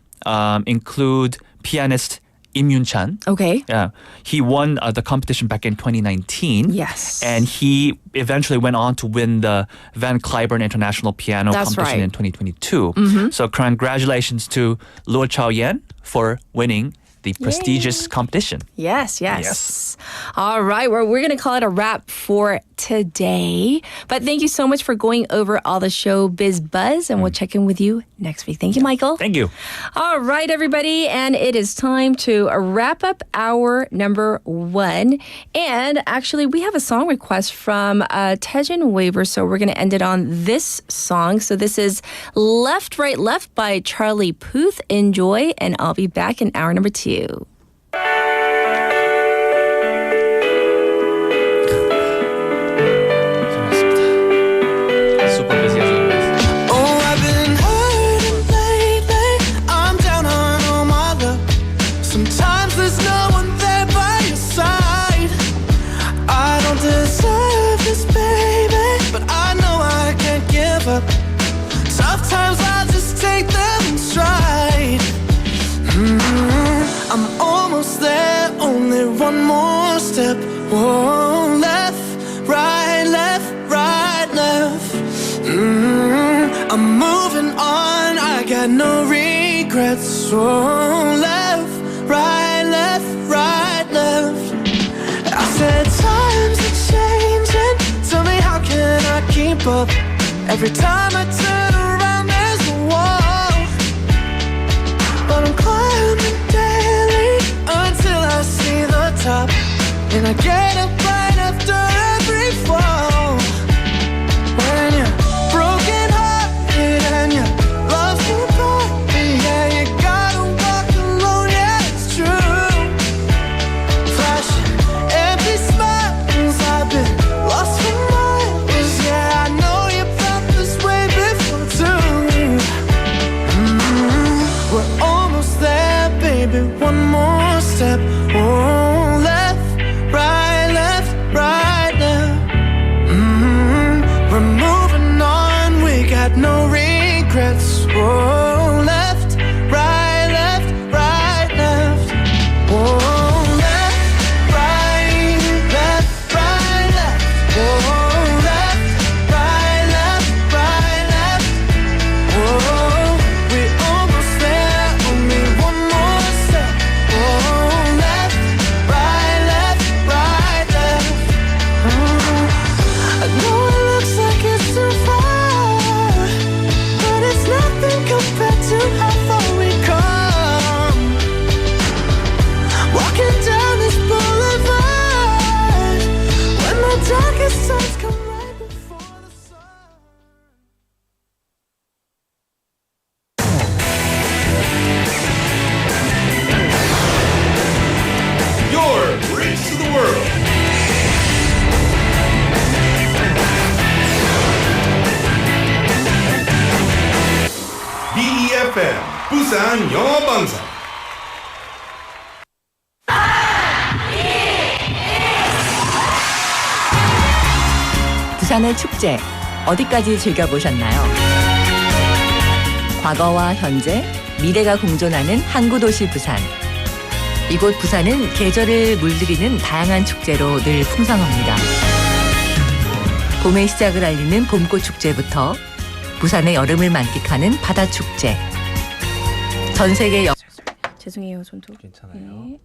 include pianist Im Yun-chan. Okay. Yeah. He won the competition back in 2019. Yes. And he eventually went on to win the Van Cliburn International Piano Competition in 2022. So congratulations to Luo Chaoyan for winning the prestigious competition. Yes. All right, well, we're going to call it a wrap for today. But thank you so much for going over all the showbiz buzz, and we'll check in with you next week. Thank you, Michael. Thank you. All right, everybody, and it is time to wrap up hour number 1. And actually, we have a song request from Taejin Waver, so we're going to end it on this song. So this is Left, Right, Left by Charlie Puth. Enjoy, and I'll be back in hour number 2. I'm almost there, only one more step. Whoa, left, right, left. I'm moving on, I got no regrets. Whoa, left, right, left. I said times are changing, tell me how can I keep up? Every time I turn around there's a wall, but I'm climbing daily until I see the top, and I get up right after every fall. When you're broken hearted and your love's apart, yeah, you gotta walk alone, yeah, it's true. Flashing empty smiles, I've been lost for miles, yeah, I know you felt this way before too. We're almost there, baby, one more step. Oh, left, right now. We're moving on, we got no regrets. Oh, left, right now. Oh, left, right, left. Oh, left, right, left. Oh, we almost there, only one more step. Oh, left, right, left. I know it looks like it's too far, but it's nothing compared to how far we come. Walking down this boulevard, when the darkest times come right before the sun. Your Bridge to the World. BEFM 부산영어방송. 부산의 축제 어디까지 즐겨보셨나요? 과거와 현재, 미래가 공존하는 항구도시 부산. 이곳 부산은 계절을 물들이는 다양한 축제로 늘 풍성합니다. 봄의 시작을 알리는 봄꽃 축제부터 부산의 여름을 만끽하는 바다 축제. 전 세계 죄송해요, 손톱. 괜찮아요.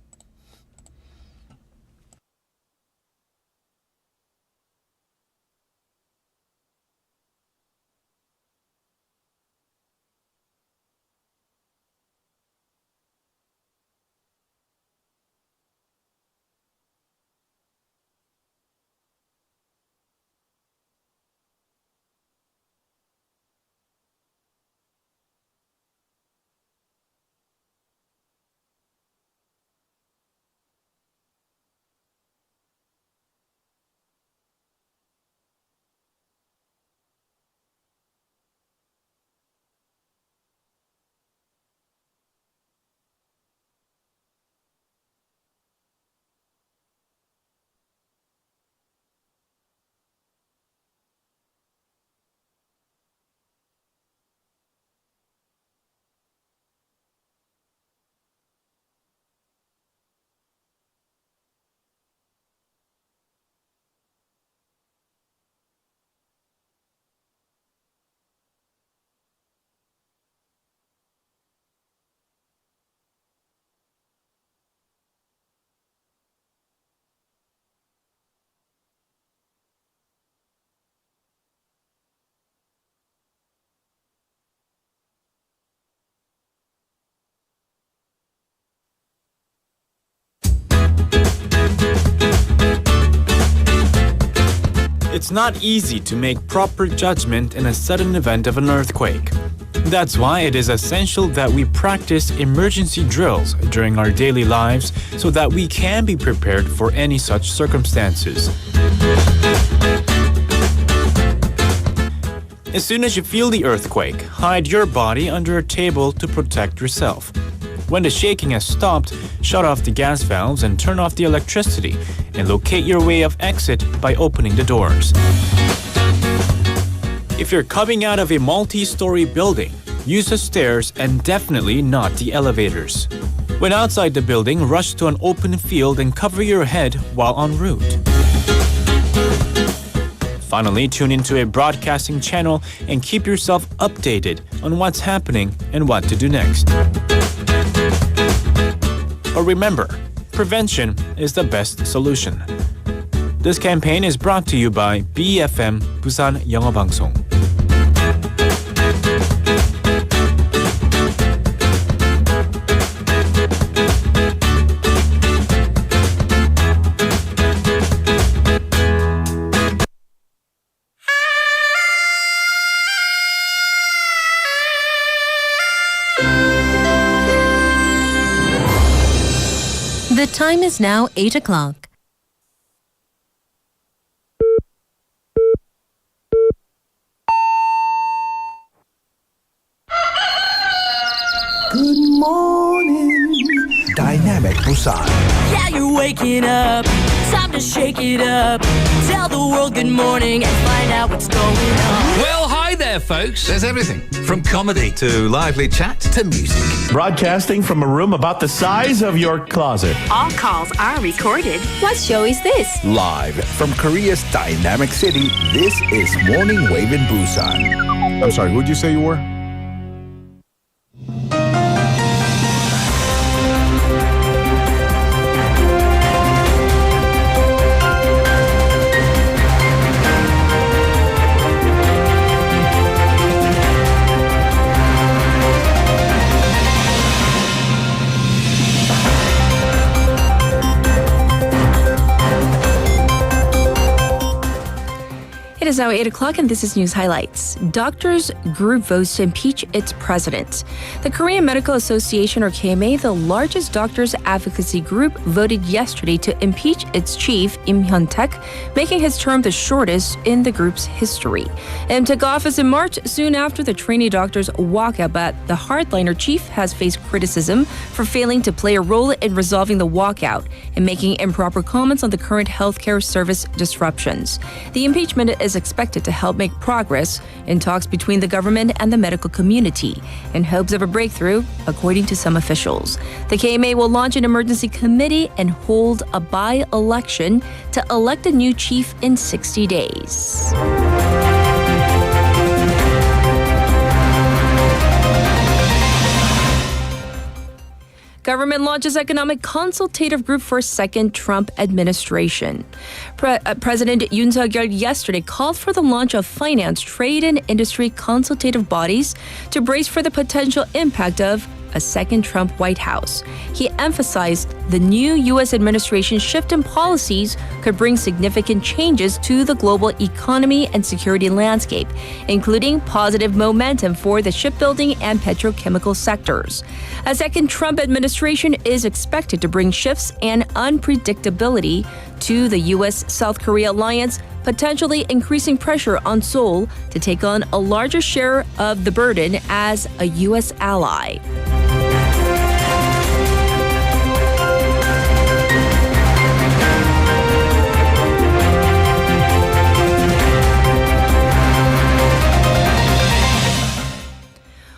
It's not easy to make proper judgment in a sudden event of an earthquake. That's why it is essential that we practice emergency drills during our daily lives so that we can be prepared for any such circumstances. As soon as you feel the earthquake, hide your body under a table to protect yourself. When the shaking has stopped, shut off the gas valves and turn off the electricity, and locate your way of exit by opening the doors. If you're coming out of a multi-story building, use the stairs and definitely not the elevators. When outside the building, rush to an open field and cover your head while en route. Finally, tune into a broadcasting channel and keep yourself updated on what's happening and what to do next. Or remember, prevention is the best solution. This campaign is brought to you by BFM 부산영어방송. The time is now 8 o'clock. Good morning. Dynamic Busan. Yeah, you're waking up. Time to shake it up. Tell the world good morning and find out what's going on. Well, hi there, folks. There's everything from comedy to lively chat to music. Broadcasting from a room about the size of your closet. All calls are recorded. What show is this? Live from Korea's dynamic city, this is Morning Wave in Busan. I'm sorry, who'd you say you were? It is now 8 o'clock and this is news highlights. Doctors group votes to impeach its president. The Korean Medical Association, or KMA, the largest doctors advocacy group, voted yesterday to impeach its chief, Im Hyun-taek, making his term the shortest in the group's history. Im took office in March, soon after the trainee doctors' walkout, but the hardliner chief has faced criticism for failing to play a role in resolving the walkout and making improper comments on the current healthcare service disruptions. The impeachment is is expected to help make progress in talks between the government and the medical community in hopes of a breakthrough, according to some officials. The KMA will launch an emergency committee and hold a by-election to elect a new chief in 60 days. Government launches economic consultative group for second Trump administration. President Yoon Suk-yeol yesterday called for the launch of finance, trade, and industry consultative bodies to brace for the potential impact of a second Trump White House. He emphasized the new U.S. administration's shift in policies could bring significant changes to the global economy and security landscape, including positive momentum for the shipbuilding and petrochemical sectors. A second Trump administration is expected to bring shifts and unpredictability to the U.S.-South Korea alliance, potentially increasing pressure on Seoul to take on a larger share of the burden as a U.S. ally.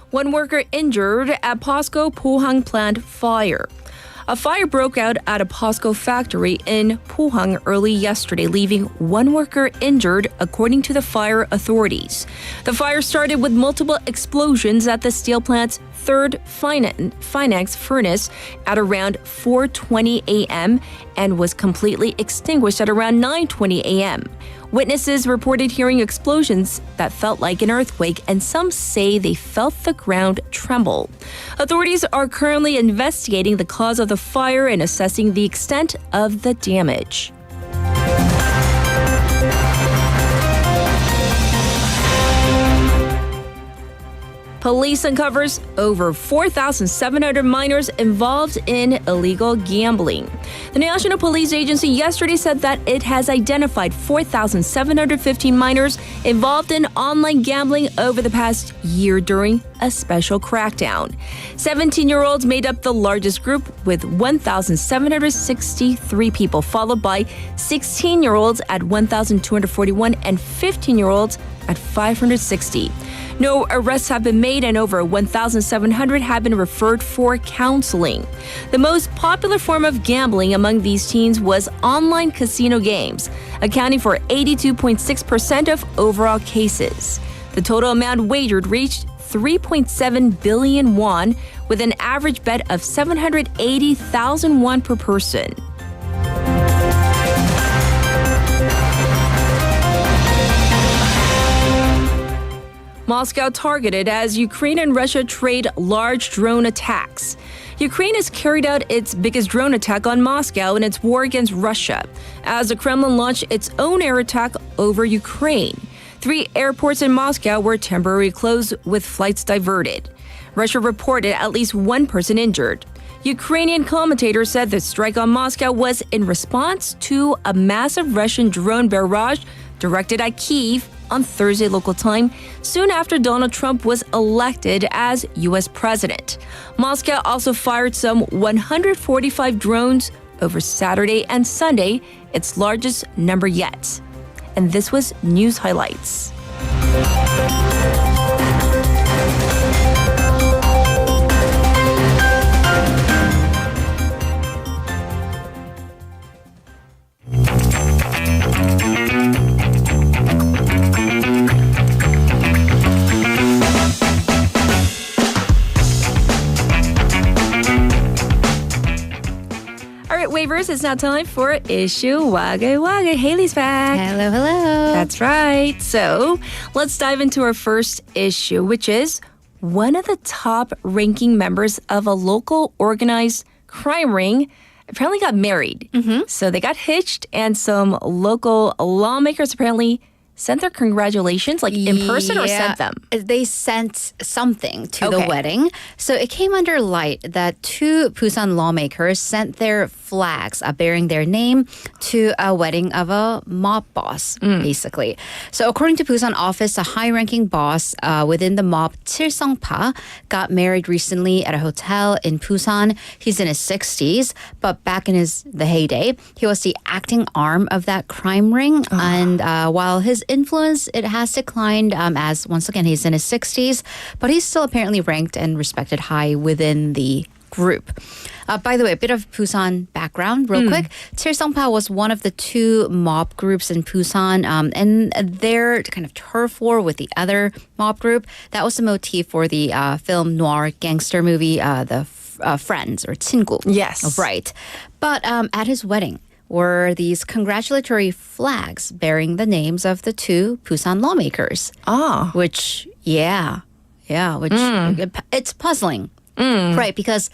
One worker injured at POSCO Pohang plant fire. A fire broke out at a POSCO factory in Pohang early yesterday, leaving one worker injured, according to the fire authorities. The fire started with multiple explosions at the steel plant's third Finax furnace at around 4:20 a.m. and was completely extinguished at around 9:20 a.m. Witnesses reported hearing explosions that felt like an earthquake, and some say they felt the ground tremble. Authorities are currently investigating the cause of the fire and assessing the extent of the damage. Police uncovers over 4,700 minors involved in illegal gambling. The National Police Agency yesterday said that it has identified 4,715 minors involved in online gambling over the past year during a special crackdown. 17-year-olds made up the largest group with 1,763 people, followed by 16-year-olds at 1,241 and 15-year-olds at 560. No arrests have been made and over 1,700 have been referred for counseling. The most popular form of gambling among these teens was online casino games, accounting for 82.6% of overall cases. The total amount wagered reached 3.7 billion won, with an average bet of 780,000 won per person. Moscow targeted as Ukraine and Russia trade large drone attacks. Ukraine has carried out its biggest drone attack on Moscow in its war against Russia, as the Kremlin launched its own air attack over Ukraine. 3 airports in Moscow were temporarily closed with flights diverted. Russia reported at least 1 person injured. Ukrainian commentators said the strike on Moscow was in response to a massive Russian drone barrage directed at Kyiv on Thursday local time, soon after Donald Trump was elected as U.S. president. Moscow also fired some 145 drones over Saturday and Sunday, its largest number yet. And this was News Highlights. Wavers, it's now time for Issue Wage Wage. Haley's back. Hello, hello. That's right. So let's dive into our first issue, which is one of the top ranking members of a local organized crime ring apparently got married. So they got hitched, and some local lawmakers apparently sent their congratulations, like in person, or sent them? They sent something to the wedding. So it came under light that 2 Busan lawmakers sent their flags bearing their name to a wedding of a mob boss, basically. So according to Busan office, a high-ranking boss within the mob, Chilsungpa, got married recently at a hotel in Busan. He's in his 60s, but back in the heyday, he was the acting arm of that crime ring. And while his influence, it has declined as, once again, he's in his 60s, but he's still apparently ranked and respected high within the group. By the way, a bit of Busan background real quick. Seolsangpa was one of the two mob groups in Busan, and their kind of turf war with the other mob group, that was the motif for the film noir gangster movie, The Friends, or 친구. Yes. Right. But at his wedding were these congratulatory flags bearing the names of the two Busan lawmakers. Which, it's puzzling. Right, because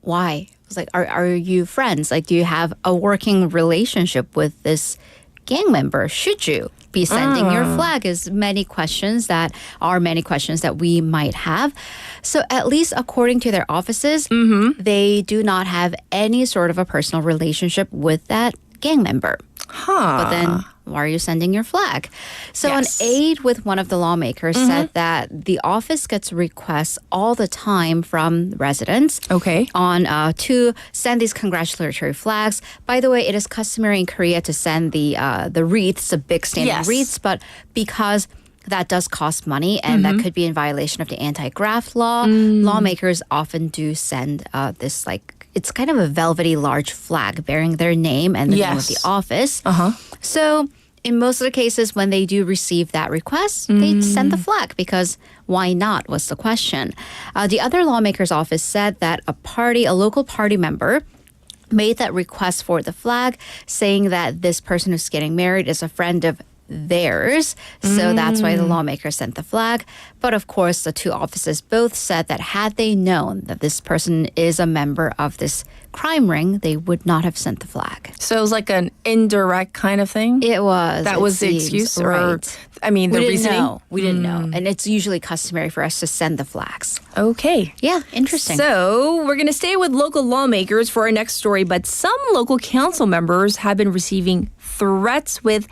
why? It's like, are you friends? Like, do you have a working relationship with this gang member? Should you be sending your flag? Is many questions that we might have. So at least according to their offices, they do not have any sort of a personal relationship with that gang member. But then why are you sending your flag? So an aide with one of the lawmakers said that the office gets requests all the time from residents on to send these congratulatory flags. By the way, it is customary in Korea to send the wreaths, the big standing wreaths, but because that does cost money and that could be in violation of the anti-graft law, lawmakers often do send this, like, it's kind of a velvety large flag bearing their name and the name of the office. So in most of the cases, when they do receive that request, they send the flag because why not was the question. The other lawmaker's office said that a local party member made that request for the flag, saying that this person who's getting married is a friend of theirs. So that's why the lawmaker sent the flag. But of course, the two offices both said that had they known that this person is a member of this crime ring, they would not have sent the flag. So it was like an indirect kind of thing? It was. That was the excuse? Or, I mean, the reasoning? We didn't know. And it's usually customary for us to send the flags. Okay. Yeah, interesting. So we're going to stay with local lawmakers for our next story, but some local council members have been receiving threats with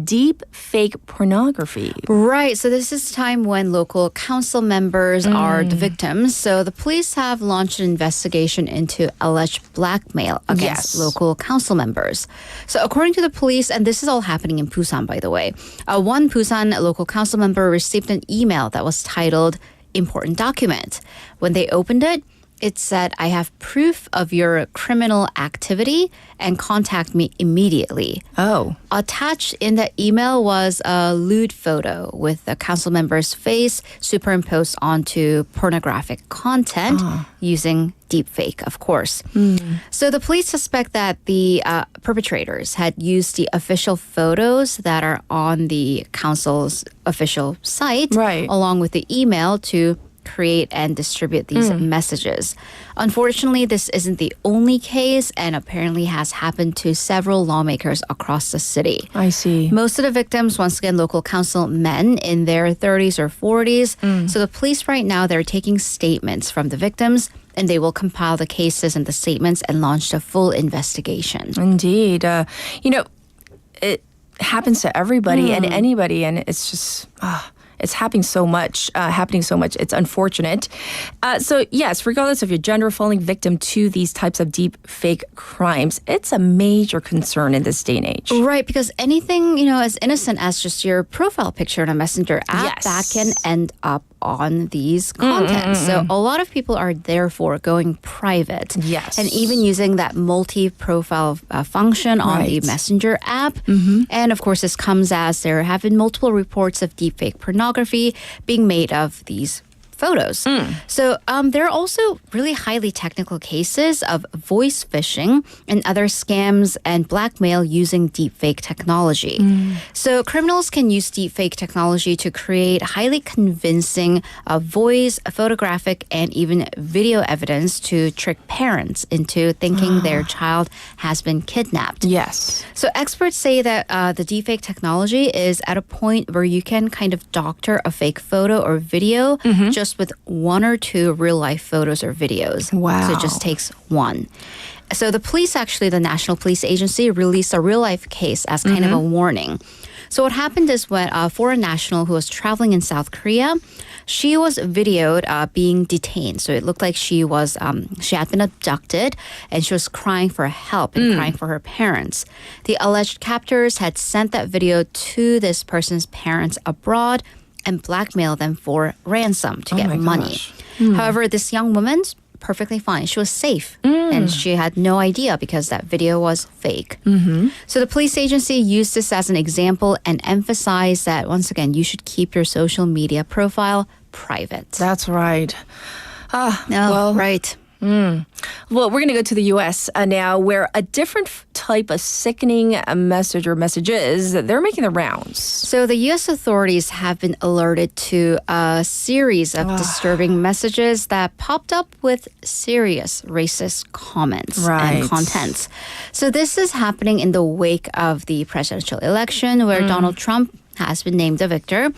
deep fake pornography. Right. So this is time when local council members are the victims. So the police have launched an investigation into alleged blackmail against local council members. So according to the police, and this is all happening in Busan, by the way, one Busan local council member received an email that was titled "Important Document." When they opened it, it said, "I have proof of your criminal activity and contact me immediately." Attached in the email was a lewd photo with the council member's face superimposed onto pornographic content using deepfake, of course. So the police suspect that the perpetrators had used the official photos that are on the council's official site along with the email to create and distribute these messages. Unfortunately, this isn't the only case and apparently has happened to several lawmakers across the city. I see. Most of the victims, once again, local council men in their 30s or 40s. So the police right now, they're taking statements from the victims and they will compile the cases and the statements and launch a full investigation. Indeed. It happens to everybody and anybody, and it's just... it's happening so much. It's unfortunate. So yes, regardless of your gender, falling victim to these types of deep fake crimes, it's a major concern in this day and age. Right, because anything, as innocent as just your profile picture in a messenger app, that can end up on these contents. So a lot of people are therefore going private. Yes. And even using that multi-profile function on the messenger app. And of course, this comes as there have been multiple reports of deepfake pornography being made of these photos. So there are also really highly technical cases of voice phishing and other scams and blackmail using deepfake technology. So criminals can use deepfake technology to create highly convincing voice, photographic, and even video evidence to trick parents into thinking their child has been kidnapped. Yes. So experts say that the deepfake technology is at a point where you can kind of doctor a fake photo or video just with one or two real-life photos or videos. Wow. So it just takes one. So the police, actually, the National Police Agency, released a real-life case as kind of a warning. So what happened is when a foreign national who was traveling in South Korea, she was videoed being detained. So it looked like she had been abducted and she was crying for help and crying for her parents. The alleged captors had sent that video to this person's parents abroad and blackmailed them for ransom to get money. However, this young woman's perfectly fine. She was safe and she had no idea because that video was fake. So the police agency used this as an example and emphasized that, once again, you should keep your social media profile private. That's right. Right. Well, we're going to go to the U.S. Now, where a different type of sickening message or messages, they're making the rounds. So the U.S. authorities have been alerted to a series of disturbing messages that popped up with serious racist comments and contents. So this is happening in the wake of the presidential election where Donald Trump has been named the victor.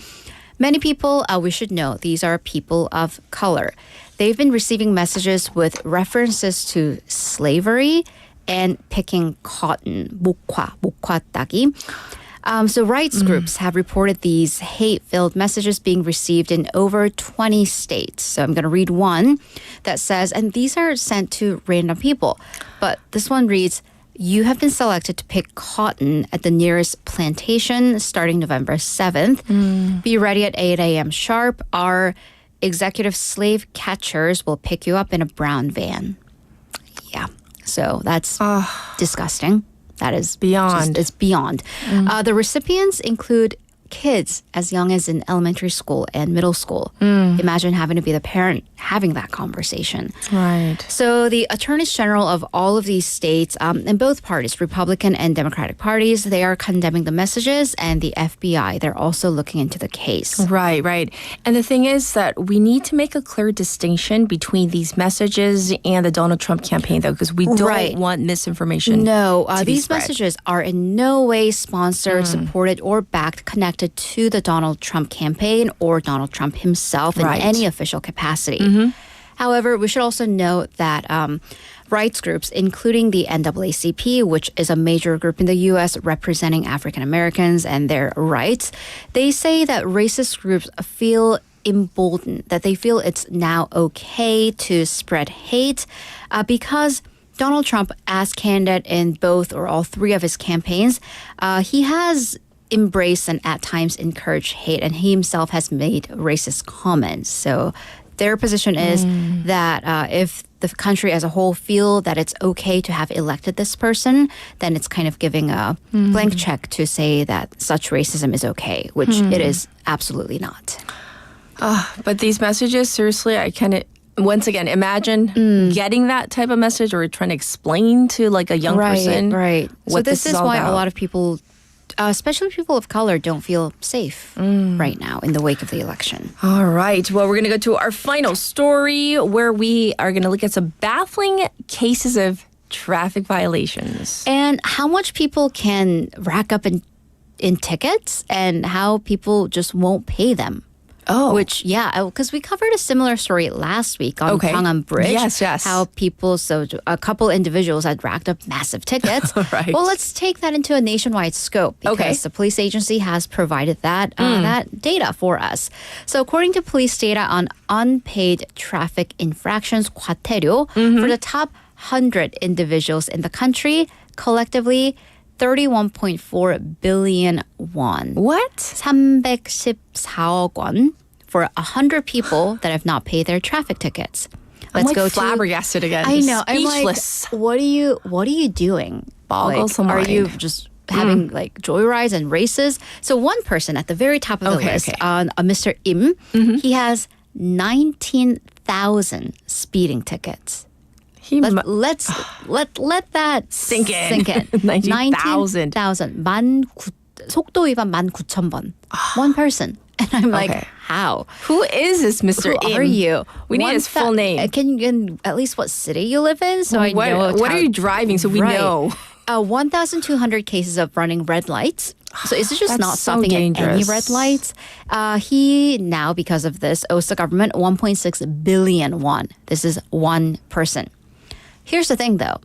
Many people, we should know, these are people of color. They've been receiving messages with references to slavery and picking cotton, 목화 따기. So rights groups have reported these hate-filled messages being received in over 20 states. So I'm going to read one that says, and these are sent to random people, but this one reads, "You have been selected to pick cotton at the nearest plantation starting November 7th. Be ready at 8 a.m. sharp. Our executive slave catchers will pick you up in a brown van." Yeah. So that's disgusting. That is beyond. It's beyond. The recipients include kids as young as in elementary school and middle school. Imagine having to be the parent having that conversation. Right. So the attorneys general of all of these states, in both parties, Republican and Democratic parties, they are condemning the messages, and the FBI, they're also looking into the case. Right. And the thing is that we need to make a clear distinction between these messages and the Donald Trump campaign, though, because we don't want misinformation. No, to be these spread. messages are in no way sponsored, supported, or backed connected to the Donald Trump campaign or Donald Trump himself in any official capacity. However, we should also note that rights groups, including the NAACP, which is a major group in the U.S. representing African Americans and their rights, they say that racist groups feel emboldened, that they feel it's now okay to spread hate because Donald Trump, as candidate in both or all three of his campaigns, he has embraced and at times encouraged hate, and he himself has made racist comments. So their position is that if the country as a whole feel that it's okay to have elected this person, then it's kind of giving a blank check to say that such racism is okay, which it is absolutely not. But these messages, seriously, I kind of, once again, imagine getting that type of message or trying to explain to like a young person what so this is all why about. a lot of people, especially people of color, don't feel safe right now in the wake of the election. All right. Well, we're going to go to our final story where we are going to look at some baffling cases of traffic violations. And how much people can rack up in tickets and how people just won't pay them. Oh. Which, because we covered a similar story last week on Gwangham Bridge. Yes. How a couple individuals had racked up massive tickets. Right. Well, let's take that into a nationwide scope because the police agency has provided that data for us. So according to police data on unpaid traffic infractions, 과태료, for the top 100 individuals in the country, collectively, 31.4 billion won. What? 314억 won for 100 people that have not paid their traffic tickets. Let's go flabbergasted again. I know. Speechless. I'm like, what are you doing? Boggles the mind. Are you just having like joyrides and races? So one person at the very top of the list, Mr. Im, he has 19,000 speeding tickets. Let that sink in. 19,000. 속도 위반 19,000번. One person. And I'm like, how? Who is this Mr. Who Im? are you? We need his full name. Can you at least what city you live in? So I know. What are you driving so we know? 1,200 cases of running red lights. So is it just That's not so stopping at any dangerous. red lights? He now, because of this, owes the government 1.6 billion won. This is one person. Here's the thing, though.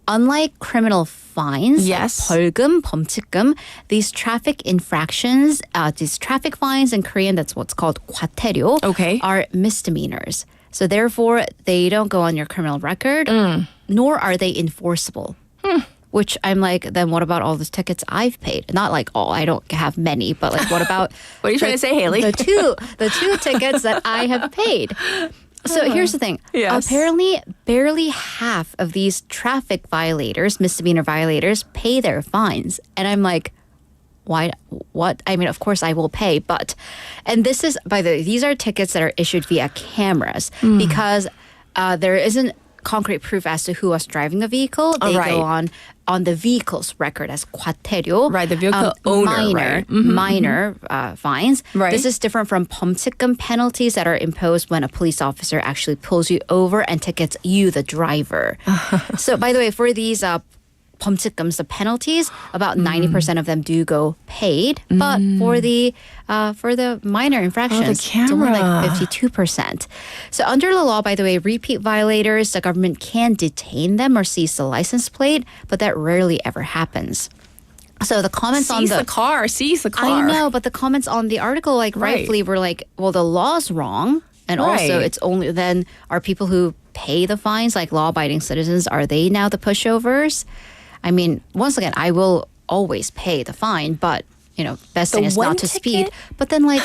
unlike criminal fines, yes, 벌금, 범칙금, these traffic infractions, these traffic fines in Korean, that's what's called 과태료, are misdemeanors. So therefore, they don't go on your criminal record, nor are they enforceable. Which I'm like, then what about all the tickets I've paid? Not like all, I don't have many, but like what about what are you trying to say, Haley? The two tickets that I have paid. So here's the thing. Yes. Apparently, barely half of these traffic violators, misdemeanor violators, pay their fines. And I'm like, why? What? I mean, of course I will pay, but, and this is, by the way, these are tickets that are issued via cameras because there isn't concrete proof as to who was driving the vehicle. They go on the vehicle's record as 과태료. Right, the vehicle owner, minor fines. Right. This is different from 범칙금 penalties that are imposed when a police officer actually pulls you over and tickets you, the driver. So, by the way, for these 범칙금s, the penalties, about 90% of them do go paid, but for the minor infractions, it's only like 52%. So under the law, by the way, repeat violators, the government can detain them or seize the license plate, but that rarely ever happens. So the comments on seize the car. I know, but the comments on the article, like rightfully, were like, well, the law's wrong, and also it's only then are people who pay the fines, like law-abiding citizens, are they now the pushovers? I mean, once again, I will always pay the fine, but, you know, best thing is not to speed. But then, like,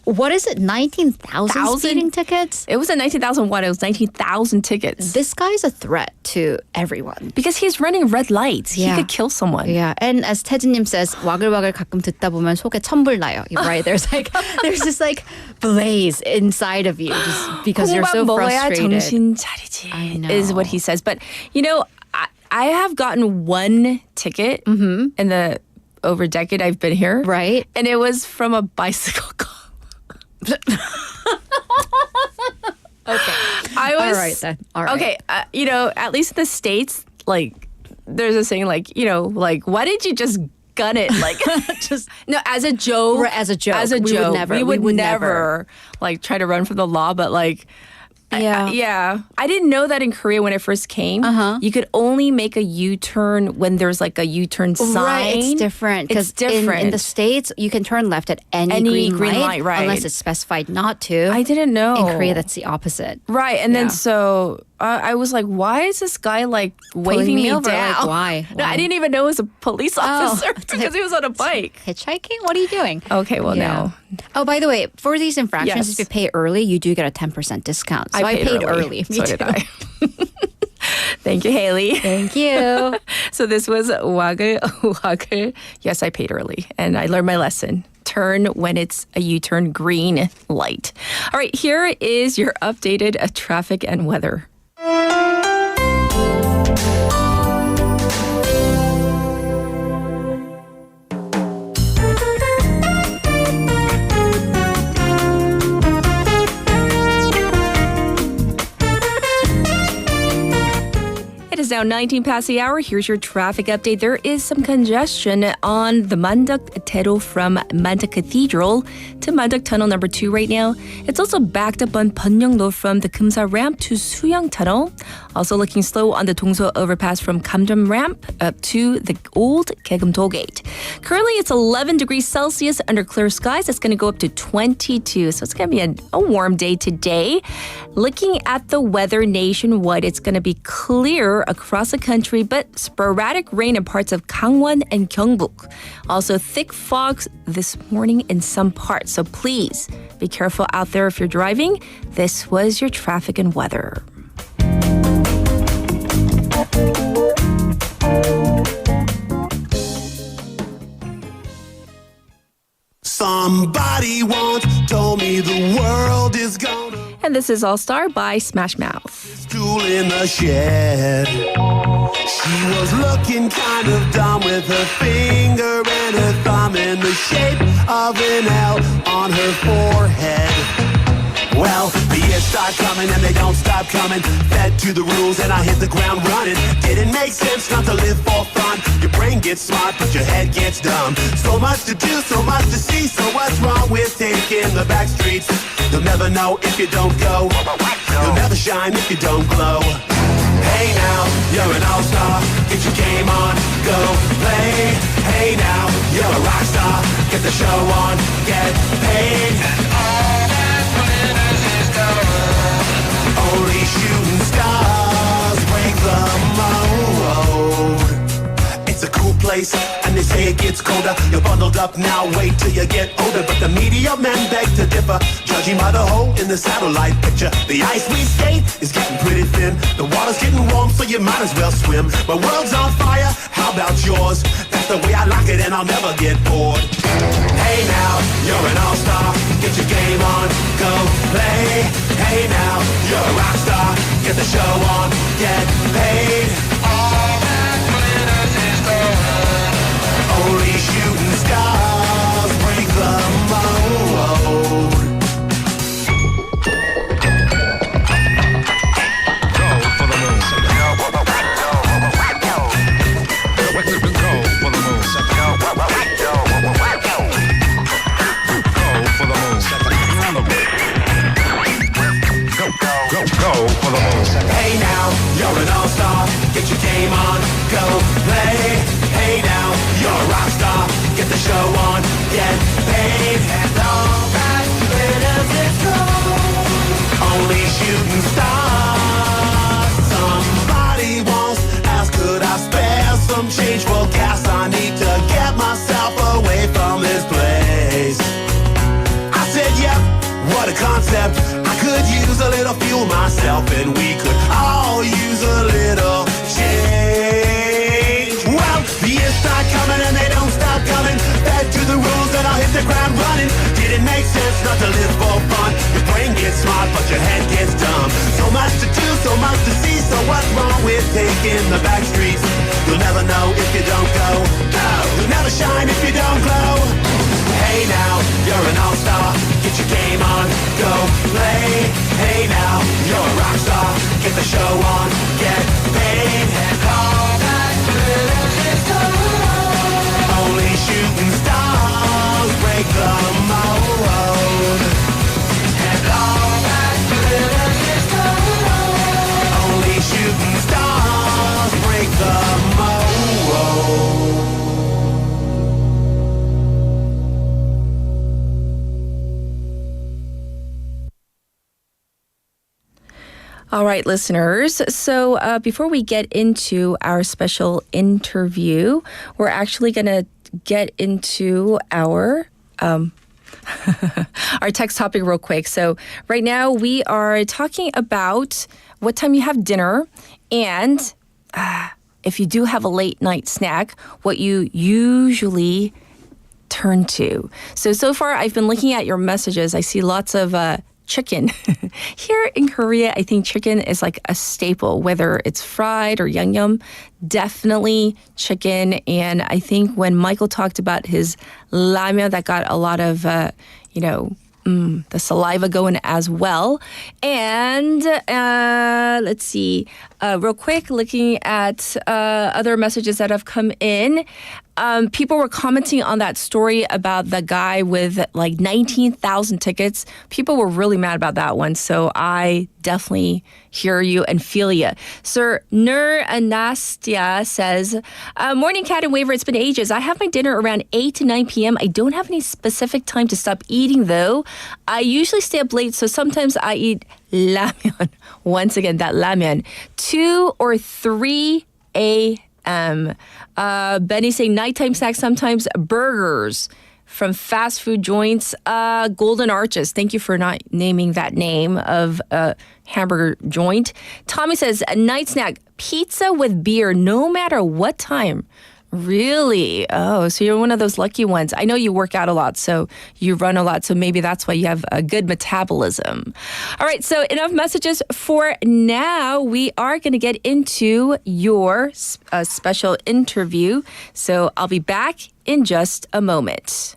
what is it, 19,000 speeding tickets? It wasn't 19,000 what? It was 19,000 tickets. This guy's a threat to everyone. Because he's running red lights. He could kill someone. Yeah, and as 태진님 says, 와글와글 가끔 듣다 보면 속에 천불 나요. Right? There's this like blaze inside of you just because you're so frustrated. 정신 차리지, I know. is what he says. But, you know, I have gotten one ticket in the over a decade I've been here. Right. And it was from a bicycle cop. Okay. I was, all right then. All right. Okay. You know, at least in the States, like, there's a saying, like, you know, like, why didn't you just gun it? Like, just no, as a joke. Right, as a joke. As a we joke. We would never like try to run from the law, but like. Yeah. I didn't know that in Korea when I first came. You could only make a U-turn when there's like a U-turn sign. Right, it's different. Because in the States, you can turn left at any green light, right. unless it's specified not to. I didn't know. In Korea, that's the opposite. Right, and then so I was like, why is this guy like waving me over? down? Like, why? No, I didn't even know it was a police officer because he was on a bike. Hitchhiking? What are you doing? Okay, well now. Oh, by the way, for these infractions, Yes. if you pay early, you do get a 10% discount. So I paid early. Me So too. did I. Thank you, Haley. Thank you. So this was 와글. Yes, I paid early, and I learned my lesson. Turn when it's a U-turn green light. All right, here is your updated traffic and weather. It is now 19 past the hour. Here's your traffic update. There is some congestion on the Manduk-daero from Manduk Cathedral to Manduk Tunnel number 2 right now. It's also backed up on Byeongdo from the Kumsa ramp to Suyang Tunnel. Also looking slow on the Dongso overpass from Kamdam ramp up to the old Kaegum toll gate. Currently, it's 11 degrees Celsius under clear skies. It's going to go up to 22, so it's going to be a warm day today. Looking at the weather nationwide, it's going to be clear across the country, but sporadic rain in parts of Gangwon and Gyeongbuk. Also, thick fogs this morning in some parts, so please be careful out there if you're driving. This was your traffic and weather. Somebody once told me the world is gonna. And this is All Star by Smash Mouth. Stool in the shed. She was looking kind of dumb with her finger and her thumb in the shape of an L on her forehead. Well, the years start coming and they don't stop coming. Fed to the rules and I hit the ground running. Didn't make sense not to live for fun. Your brain gets smart but your head gets dumb. So much to do, so much to see. So what's wrong with taking the back streets? You'll never know if you don't go. You'll never shine if you don't glow. Hey now, you're an all-star. Get your game on, go play. Hey now, you're a rock star. Get the show on, get paid. And all that glitters is gold. Only shooting stars break the mold. It's a cool place, and they say it gets colder. You're bundled up now, wait till you get older. But the media men beg to differ, judging by the hole in the satellite picture. The ice we skate is getting pretty thin. The water's getting warm, so you might as well swim. My world's on fire, how about yours? That's the way I like it, and I'll never get bored. Hey now, you're an all-star. Get your game on, go play. Hey now, you're a rock star. Get the show on, get paid. All that glitters is gold. Only shooting stars break the mold. Go for the moon. Go for the moon. Go for the moon. Hey now, you're an all-star. Get your game on, go play. Hey now, you're a rock star. Get the show on, get paid. And all that glitters is gold. Only shooting stars. Somebody once asked, could I spare some change for gas? I need to get myself away from this place. I said, yep, what a concept. I could use a little fuel myself, and we could all use a little change. Well, the years start coming and they don't stop coming. Back to the rules and I'll hit the ground running. Didn't make sense not to live for fun. Your brain gets smart but your head gets dumb. So much to do, so much to see. So what's wrong with taking the back streets? You'll never know if you don't go. No, you'll never shine if you don't glow. Hey now, you're an all-star. Get your game on, go play. Hey now, you're a rock star. Get the show on, get paid. And all that glitters is gold. Only shooting stars break the mold. And all that glitters is gold. Only shooting stars break the mold. All right, listeners. So before we get into our special interview, we're actually going to get into our our text topic real quick. So right now we are talking about what time you have dinner and if you do have a late night snack, what you usually turn to. So far I've been looking at your messages. I see lots of chicken. Here in Korea, I think chicken is like a staple, whether it's fried or yum, definitely chicken. And I think when Michael talked about his ramyeon, that got a lot of, the saliva going as well. And let's see, real quick, looking at other messages that have come in. People were commenting on that story about the guy with like 19,000 tickets. People were really mad about that one. So I definitely hear you and feel you. Sir Nur Anastia says, morning Cat and Waver, it's been ages. I have my dinner around 8 to 9 p.m. I don't have any specific time to stop eating though. I usually stay up late, so sometimes I eat ramyeon. Once again, that ramyeon. 2 or 3 a.m. Benny saying nighttime snacks, sometimes burgers from fast food joints. Golden Arches. Thank you for not naming that name of a hamburger joint. Tommy says a night snack, pizza with beer, no matter what time. Really? Oh, so you're one of those lucky ones. I know you work out a lot, so you run a lot, so maybe that's why you have a good metabolism. All right, so enough messages for now. We are going to get into your special interview, so I'll be back in just a moment.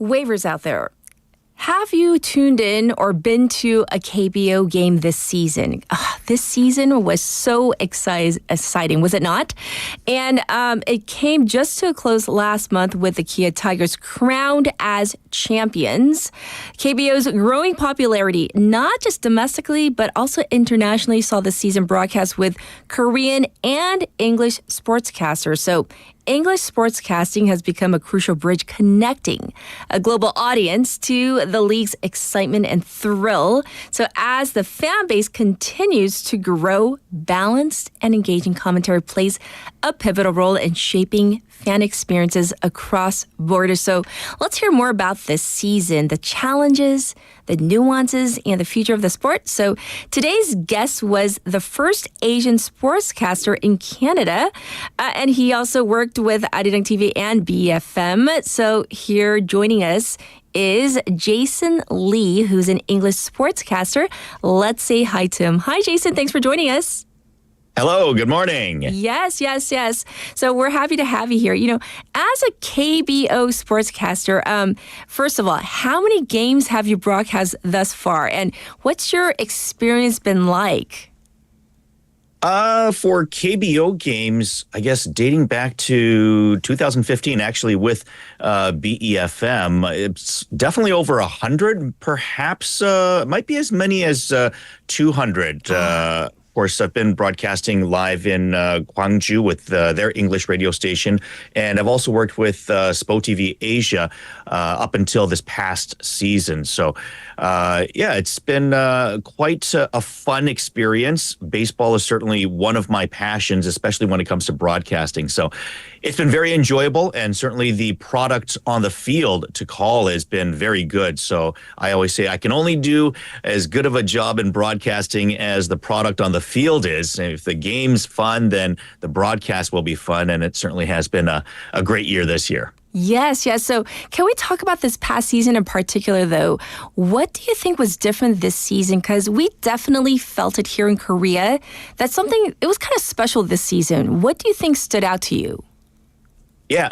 Wavers out there, have you tuned in or been to a KBO game this season? this season was so exciting, was it not? And it came just to a close last month with the Kia Tigers crowned as champions. KBO's growing popularity, not just domestically, but also internationally, saw the season broadcast with Korean and English sportscasters. So English sportscasting has become a crucial bridge connecting a global audience to the league's excitement and thrill. So as the fan base continues to grow, balanced and engaging commentary plays a pivotal role in shaping fan experiences across borders. So let's hear more about this season, the challenges, the nuances, and the future of the sport. So today's guest was the first Asian sportscaster in Canada, and he also worked with Arirang TV and BFM. So here joining us is Jason Lee, who's an English sportscaster. Let's say hi to him. Hi, Jason. Thanks for joining us. Hello, good morning. Yes. So we're happy to have you here. You know, as a KBO sportscaster, first of all, how many games have you broadcast thus far? And what's your experience been like? For KBO games, I guess dating back to 2015, actually with BEFM, it's definitely over 100, perhaps might be as many as 200. Of course, I've been broadcasting live in Gwangju with their English radio station, and I've also worked with SPO TV Asia up until this past season. So, it's been quite a fun experience. Baseball is certainly one of my passions, especially when it comes to broadcasting. So it's been very enjoyable, and certainly the product on the field to call has been very good. So I always say I can only do as good of a job in broadcasting as the product on the field is. And if the game's fun, then the broadcast will be fun, and it certainly has been a great year this year. Yes. So can we talk about this past season in particular, though? What do you think was different this season? Because we definitely felt it here in Korea. It was kind of special this season. What do you think stood out to you? Yeah,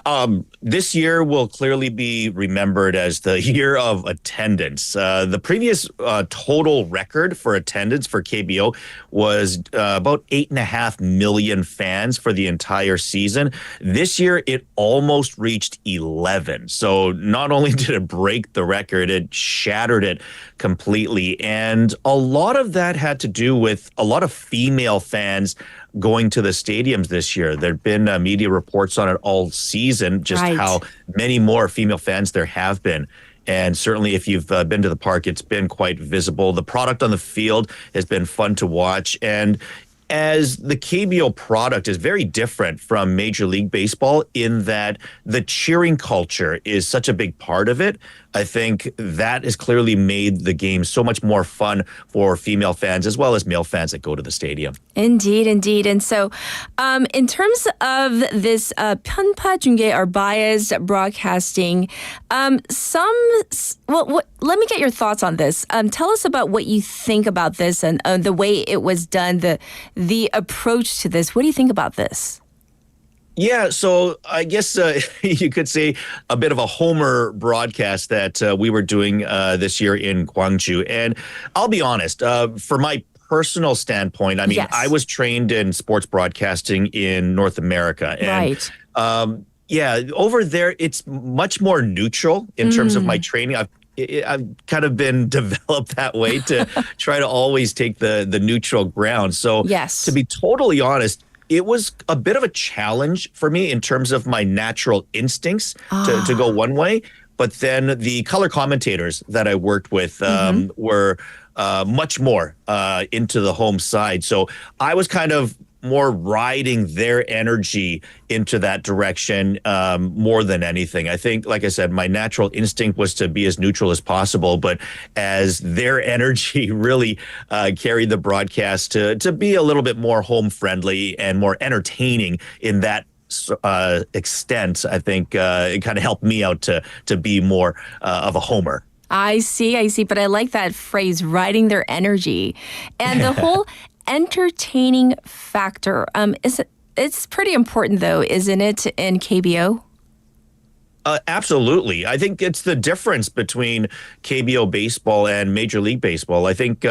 this year will clearly be remembered as the year of attendance. The previous total record for attendance for KBO was about 8.5 million fans for the entire season. This year, it almost reached 11. So not only did it break the record, it shattered it completely. And a lot of that had to do with a lot of female fans going to the stadiums this year. There have been media reports on it all season, just how many more female fans there have been. And certainly if you've been to the park, it's been quite visible. The product on the field has been fun to watch. And as the KBO product is very different from Major League Baseball in that the cheering culture is such a big part of it, I think that has clearly made the game so much more fun for female fans as well as male fans that go to the stadium. Indeed. And so in terms of this 편파 중계 or biased broadcasting, let me get your thoughts on this. Tell us about what you think about this and the way it was done, the approach to this. What do you think about this? Yeah, so I guess you could say a bit of a homer broadcast that we were doing this year in Gwangju. And I'll be honest, for my personal standpoint, I mean, Yes. I was trained in sports broadcasting in North America. And, over there, it's much more neutral in terms of my training. I've kind of been developed that way to try to always take the neutral ground. So to be totally honest, it was a bit of a challenge for me in terms of my natural instincts to go one way. But then the color commentators that I worked with were much more into the home side. So I was kind of more riding their energy into that direction more than anything. I think, like I said, my natural instinct was to be as neutral as possible, but as their energy really carried the broadcast to be a little bit more home friendly and more entertaining in that extent, I think it kind of helped me out to be more of a homer. I see. But I like that phrase, riding their energy. And the whole entertaining factor, it's pretty important though, isn't it, in KBO? Absolutely. I think it's the difference between KBO baseball and Major League Baseball. I think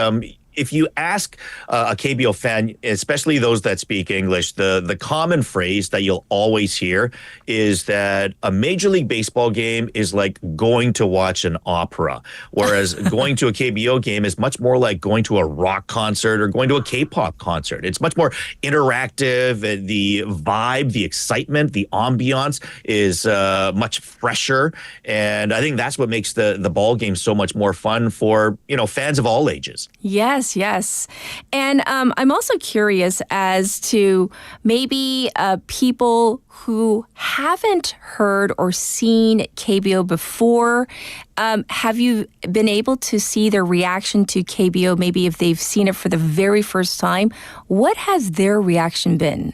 if you ask a KBO fan, especially those that speak English, the common phrase that you'll always hear is that a Major League Baseball game is like going to watch an opera, whereas going to a KBO game is much more like going to a rock concert or going to a K-pop concert. It's much more interactive. The vibe, the excitement, the ambiance is much fresher, and I think that's what makes the ball game so much more fun for fans of all ages. Yes. And I'm also curious as to maybe people who haven't heard or seen KBO before. Have you been able to see their reaction to KBO, maybe if they've seen it for the very first time? What has their reaction been?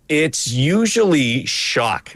It's usually shock.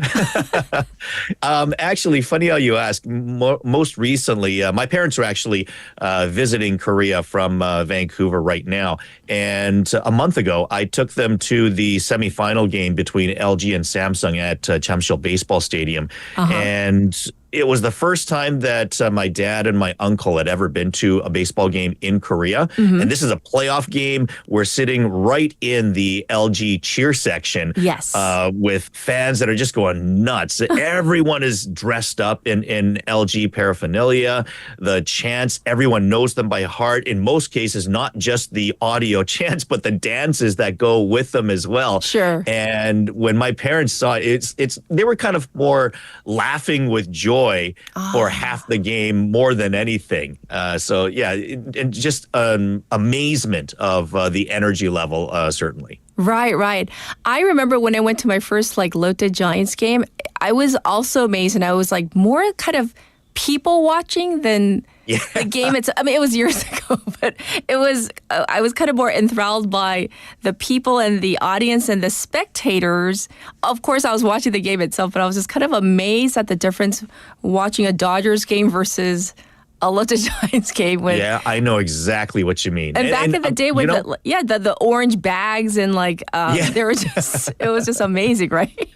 Actually, funny how you ask. Most recently, my parents are actually visiting Korea from Vancouver right now. And a month ago, I took them to the semifinal game between LG and Samsung at Chamsil Baseball Stadium. And it was the first time that my dad and my uncle had ever been to a baseball game in Korea. And this is a playoff game. We're sitting right in the LG cheer section. Yes. With fans that are just going nuts. Everyone is dressed up in LG paraphernalia. The chants, everyone knows them by heart. In most cases, not just the audio chants, but the dances that go with them as well. Sure. And when my parents saw it, they were kind of more laughing with joy for half the game more than anything. So yeah, and just amazement of the energy level, certainly. Right. I remember when I went to my first Lotte Giants game, I was also amazed, and I was more kind of people watching than the game. It was years ago, but I was kind of more enthralled by the people and the audience and the spectators. Of course, I was watching the game itself, but I was just kind of amazed at the difference watching a Dodgers game versus a Lotte Giants game. Yeah, I know exactly what you mean. And back in the day with the orange bags and they were just, it was just amazing, right?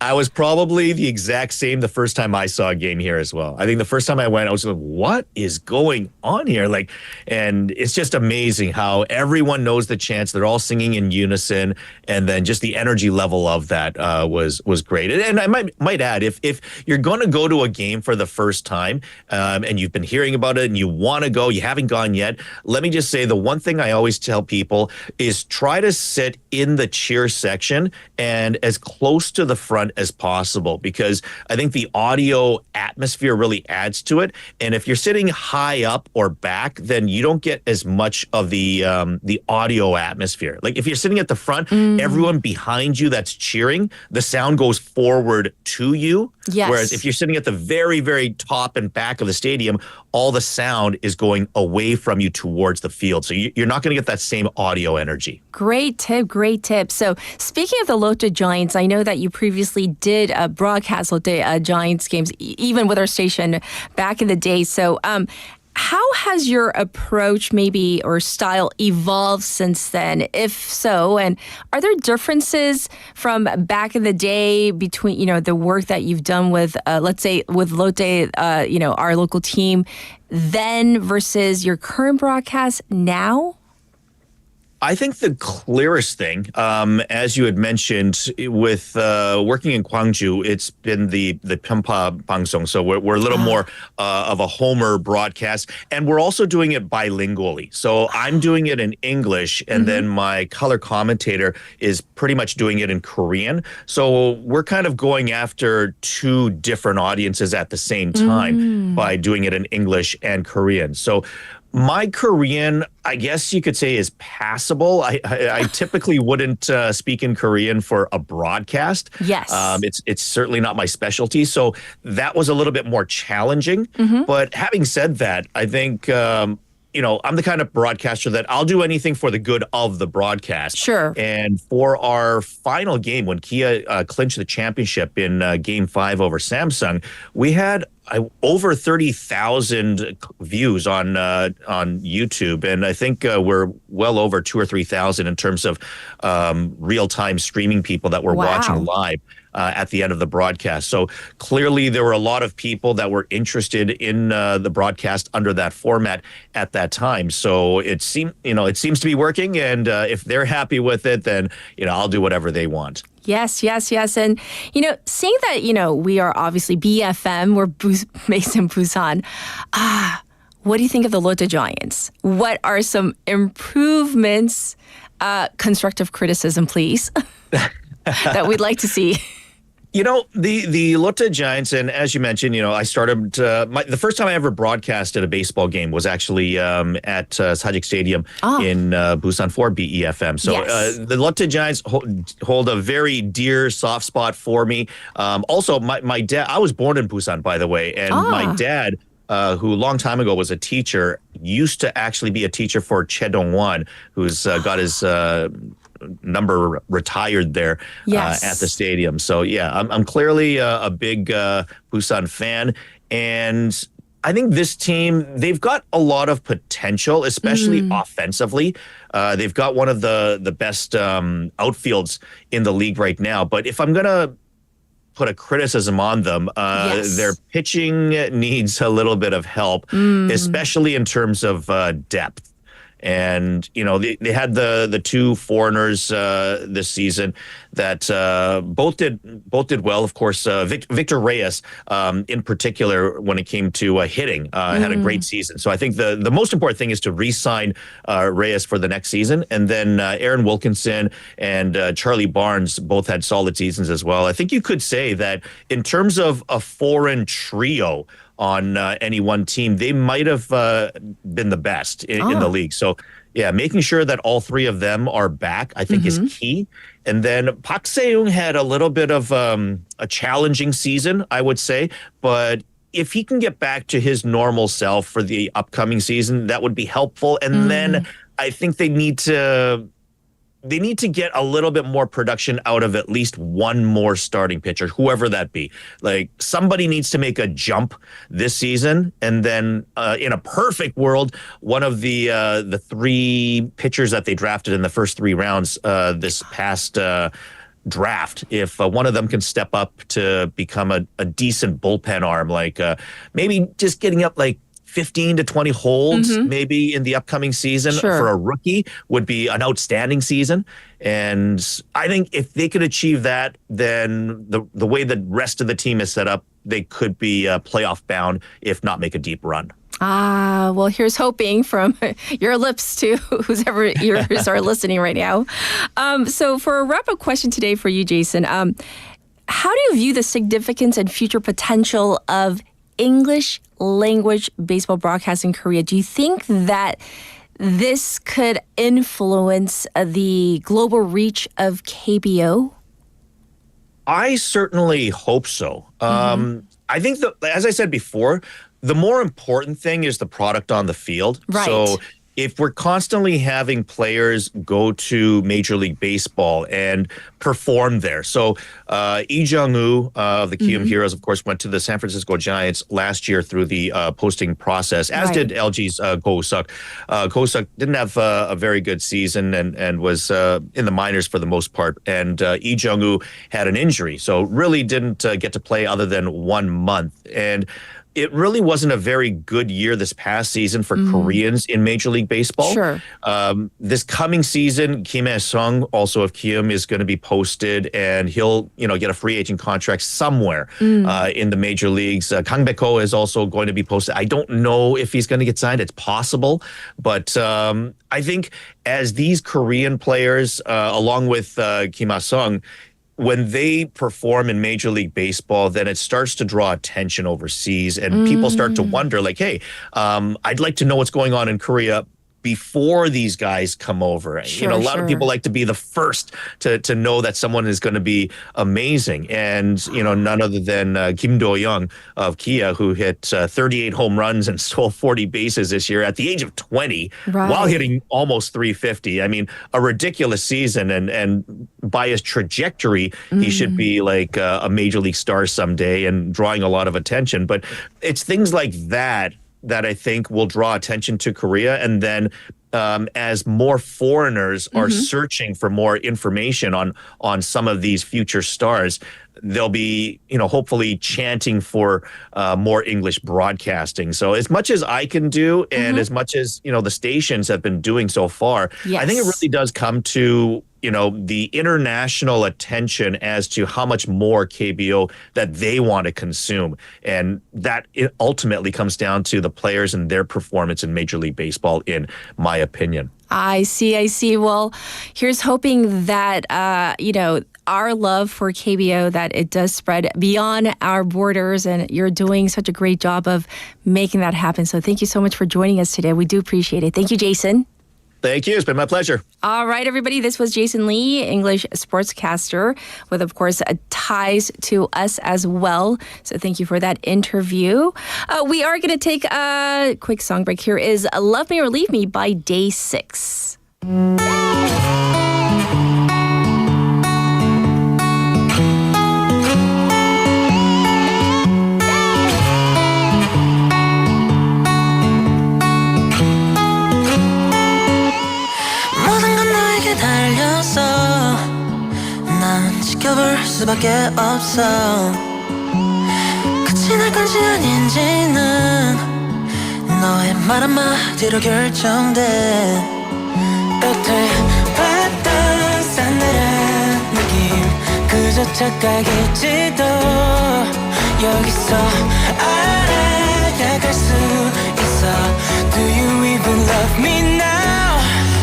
I was probably the exact same the first time I saw a game here as well. I think the first time I went, I was like, what is going on here? And it's just amazing how everyone knows the chants. They're all singing in unison. And then just the energy level of that was great. And I might add, if you're going to go to a game for the first time and you've been hearing about it and you want to go, you haven't gone yet, let me just say the one thing I always tell people is try to sit in the cheer section and as close to the front as possible, because I think the audio atmosphere really adds to it. And if you're sitting high up or back, then you don't get as much of the audio atmosphere. Like if you're sitting at the front, everyone behind you that's cheering, the sound goes forward to you. Yes. Whereas if you're sitting at the very, very top and back of the stadium, all the sound is going away from you towards the field. So you're not going to get that same audio energy. Great tip. So speaking of the Lotte Giants, I know that you previously did broadcast Lotte Giants games, even with our station back in the day. So how has your approach maybe or style evolved since then, if so? And are there differences from back in the day between, the work that you've done with, let's say, with Lotte, our local team, then versus your current broadcast now? I think the clearest thing, as you had mentioned, with working in Gwangju, it's been the Pyeonpa Bangsong. So we're a little more of a Homer broadcast. And we're also doing it bilingually. So I'm doing it in English, and then my color commentator is pretty much doing it in Korean. So we're kind of going after two different audiences at the same time by doing it in English and Korean. So my Korean, I guess you could say, is passable. I typically wouldn't speak in Korean for a broadcast. Yes. It's certainly not my specialty. So that was a little bit more challenging. But having said that, I think, I'm the kind of broadcaster that I'll do anything for the good of the broadcast. Sure. And for our final game, when Kia clinched the championship in Game 5 over Samsung, we had over 30,000 views on YouTube, and I think we're well over 2,000 or 3,000 in terms of real-time streaming people that were watching live at the end of the broadcast. So clearly, there were a lot of people that were interested in the broadcast under that format at that time. So it seems to be working, and if they're happy with it, then I'll do whatever they want. Yes. And, seeing that, we are obviously BFM, we're based in Busan. What do you think of the Lotte Giants? What are some improvements, constructive criticism, please, that we'd like to see? The Lotte Giants, and as you mentioned, I started the first time I ever broadcasted a baseball game was actually at Sajik Stadium in Busan for BEFM. So the Lotte Giants hold a very dear soft spot for me. Also, my dad, I was born in Busan, by the way, and my dad, who a long time ago was a teacher, used to actually be a teacher for Che Dong-won, who's got his number retired there at the stadium. So I'm clearly a big Busan fan, and I think this team, they've got a lot of potential, especially offensively. They've got one of the best outfields in the league right now. But if I'm gonna put a criticism on them, their pitching needs a little bit of help, especially in terms of depth. And they had the two foreigners this season that both did well. Of course, Victor Reyes, in particular, when it came to hitting, had a great season. So I think the most important thing is to re-sign Reyes for the next season, and then Aaron Wilkinson and Charlie Barnes both had solid seasons as well. I think you could say that in terms of a foreign trio on any one team, they might have been the best in the league. So, making sure that all three of them are back, I think, is key. And then Park Se-young had a little bit of a challenging season, I would say. But if he can get back to his normal self for the upcoming season, that would be helpful. And then I think they need to get a little bit more production out of at least one more starting pitcher, whoever that be. Like, somebody needs to make a jump this season, and then in a perfect world, one of the three pitchers that they drafted in the first three rounds this past draft, if one of them can step up to become a decent bullpen arm, like maybe just getting up like 15 to 20 holds maybe in the upcoming season for a rookie would be an outstanding season. And I think if they could achieve that, then the way the rest of the team is set up, they could be playoff bound, if not make a deep run. Well, here's hoping from your lips to whoever ears are listening right now. So for a wrap-up question today for you, Jason, how do you view the significance and future potential of English language baseball broadcast in Korea? Do you think that this could influence the global reach of KBO? I certainly hope so. I think that, as I said before, the more important thing is the product on the field. Right. So if we're constantly having players go to Major League Baseball and perform there. So Lee Jung-woo of the Kiwoom Heroes, of course, went to the San Francisco Giants last year through the posting process, as did LG's Go Suk. Go Suk didn't have a very good season and was in the minors for the most part. And Lee Jung-woo had an injury, so really didn't get to play other than 1 month. And it really wasn't a very good year this past season for Koreans in Major League Baseball. Sure. This coming season, Kim Hae-sung, also of Kiwoom, is going to be posted, and he'll get a free agent contract somewhere in the major leagues. Kang Baek-ho is also going to be posted. I don't know if he's going to get signed. It's possible, but I think as these Korean players, along with Kim Ha-sung, when they perform in Major League Baseball, then it starts to draw attention overseas, and people start to wonder, like, hey, I'd like to know what's going on in Korea before these guys come over. Sure, a lot of people like to be the first to know that someone is going to be amazing. And, none other than Kim Do-young of Kia, who hit 38 home runs and stole 40 bases this year at the age of 20 while hitting almost 350. I mean, a ridiculous season. And by his trajectory, he should be like a major league star someday and drawing a lot of attention. But it's things like that I think will draw attention to Korea. And then as more foreigners are searching for more information on some of these future stars, they'll be, hopefully chanting for more English broadcasting. So as much as I can do and as much as, the stations have been doing so far, I think it really does come to, the international attention as to how much more KBO that they want to consume. And that it ultimately comes down to the players and their performance in Major League Baseball, in my opinion. I see. Well, here's hoping that, our love for KBO, that it does spread beyond our borders, and you're doing such a great job of making that happen. So thank you so much for joining us today. We do appreciate it. Thank you, Jason. Thank you. It's been my pleasure. All right, everybody. This was Jason Lee, English sportscaster, with, of course, ties to us as well. So thank you for that interview. We are going to take a quick song break. Here is Love Me or Leave Me by Day 6. 난 지켜볼 수밖에 없어. 끝이 날 건지 아닌지는 너의 말 한마디로 결정돼. 끝을 봤던 싸늘한 느낌 그저 착각일지도 여기서 알아야 갈 수 있어. Do you even love me now?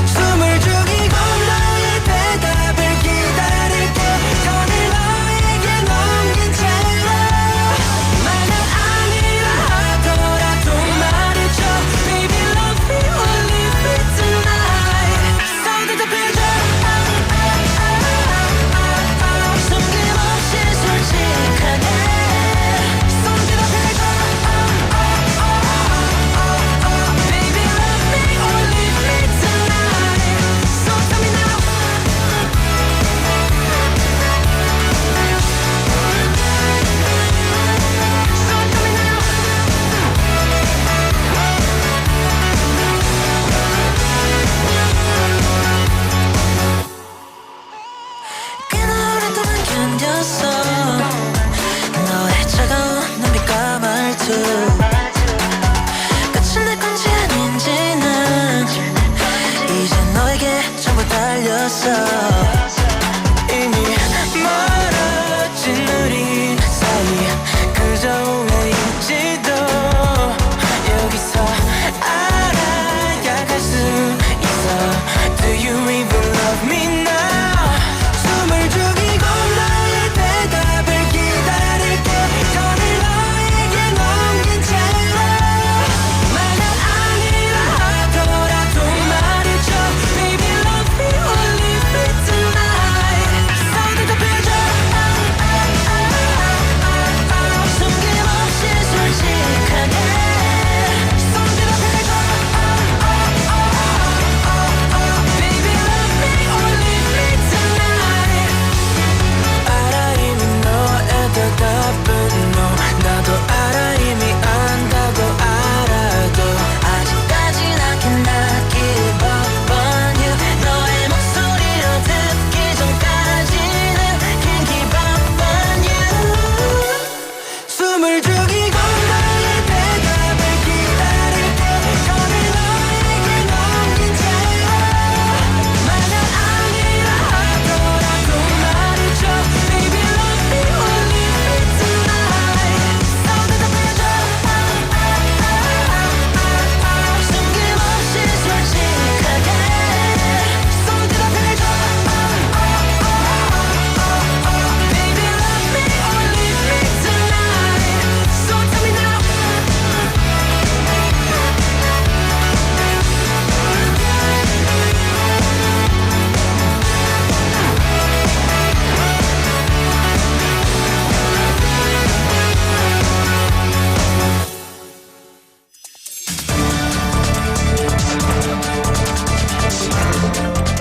숨을 죽이고 너의 대답을 기다릴게. 손을 너에게 넘긴 채로 만약 아니라 하더라도 말해줘. Baby love me or leave me tonight. So 대답해줘. 숨김없이 솔직하게 손 대답해줘. Baby love me or leave me tonight. So tell me now. So tell me now. 꽤나 오랫동안 견뎠어. 너의 차가운 눈빛과 말투 끝이 날 건지 아닌지는 이제 너에게 전부 달렸어. 이미 멀어진 우리 사이 그저 오해일지도 여기서 알아야 갈 수 있어. Do you even love me now? 숨을 죽이고 너의 대답을 기다릴게. 손을 너에게 넘긴 채로 만약 아니라 하더라도 말해줘. Baby love me or leave me tonight.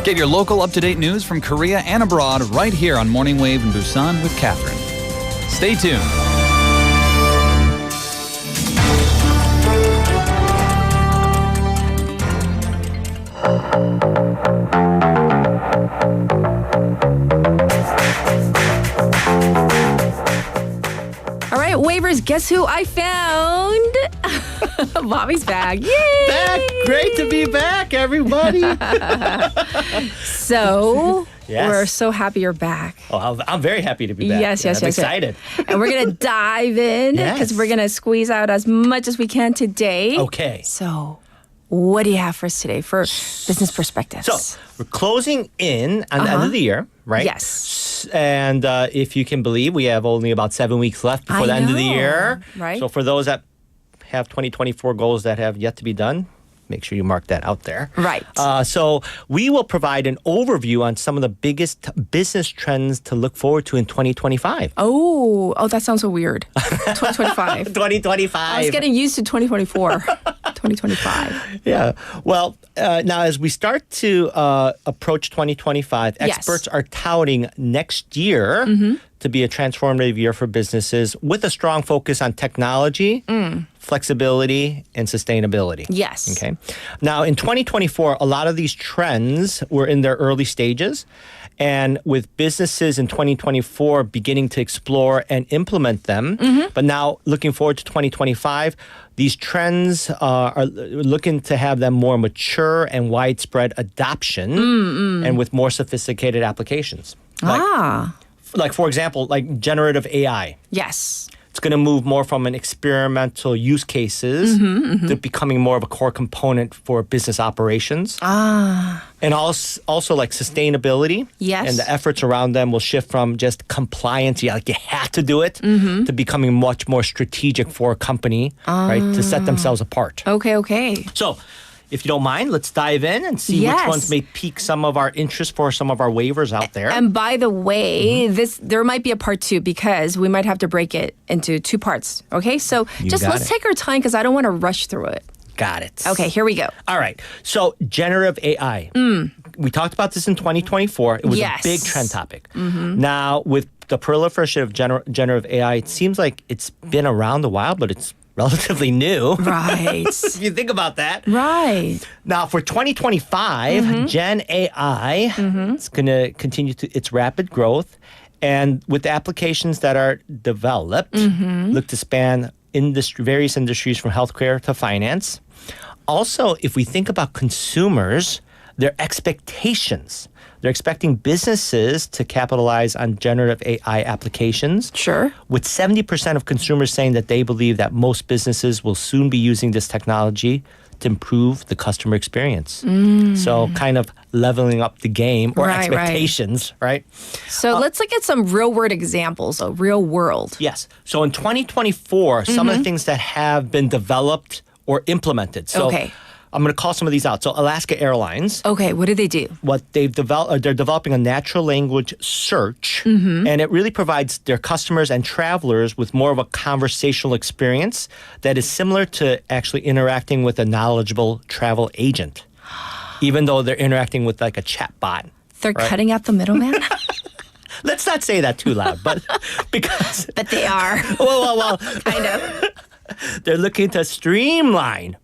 Get your local up-to-date news from Korea and abroad right here on Morning Wave in Busan with Catherine. Stay tuned. All right, Wavers, guess who I found? Bobby's back. Yay! Back. Great to be back, everybody. So, Yes. we're so happy you're back. Oh, I'm very happy to be back. Yes, yes, I'm yes. excited. And we're going to dive in because Yes. we're going to squeeze out as much as we can today. Okay. So, what do you have for us today for business perspectives? So we're closing in on the end of the year, right? Yes. And if you can believe, we have only about 7 weeks left before I the end of the know, year. right? So for those that have 2024 goals that have yet to be done, make sure you mark that out there. Right. So we will provide an overview on some of the biggest business trends to look forward to in 2025. Oh, that sounds so weird. 2025. 2025. I was getting used to 2024. 2025. Yeah. Well, now as we start to approach 2025, Yes. experts are touting next year to be a transformative year for businesses with a strong focus on technology, flexibility, and sustainability. Yes. Okay. Now, in 2024, a lot of these trends were in their early stages. And with businesses in 2024 beginning to explore and implement them, but now looking forward to 2025, these trends are looking to have them more mature and widespread adoption and with more sophisticated applications. Like, for example, like generative AI. Yes. It's going to move more from an experimental use cases to becoming more of a core component for business operations. And also like sustainability. Yes. And the efforts around them will shift from just compliance, like you have to do it, to becoming much more strategic for a company, right, to set themselves apart. Okay. So, if you don't mind, let's dive in and see Yes. which ones may pique some of our interest for some of our waivers out there. And by the way, there might be a part 2 because we might have to break it into 2 parts. Okay, so You just got let's it. take our time because I don't want to rush through it. Got it. Okay, here we go. All right. So, generative AI. We talked about this in 2024. It was Yes. a big trend topic. Now, with the proliferation of generative AI, it seems like it's been around a while, but it's relatively new. Right. If you think about that. Right. Now, for 2025, Gen AI is going to continue its rapid growth. And with the applications that are developed, look to span various industries from healthcare to finance. Also, if we think about consumers, their expectations. They're expecting businesses to capitalize on generative AI applications. Sure. With 70% of consumers saying that they believe that most businesses will soon be using this technology to improve the customer experience. So kind of leveling up the game or Right, expectations, right? So let's look at some real world examples of real world. Yes. So in 2024, some of the things that have been developed or implemented. So Okay. I'm going to call some of these out. So Alaska Airlines. Okay, what do they do? What they've developed, they're developing a natural language search, and it really provides their customers and travelers with more of a conversational experience that is similar to actually interacting with a knowledgeable travel agent, even though they're interacting with like a chat bot. They're right? cutting out the middleman? Let's not say that too loud, but because But they are. well, Kind of. they're looking to streamline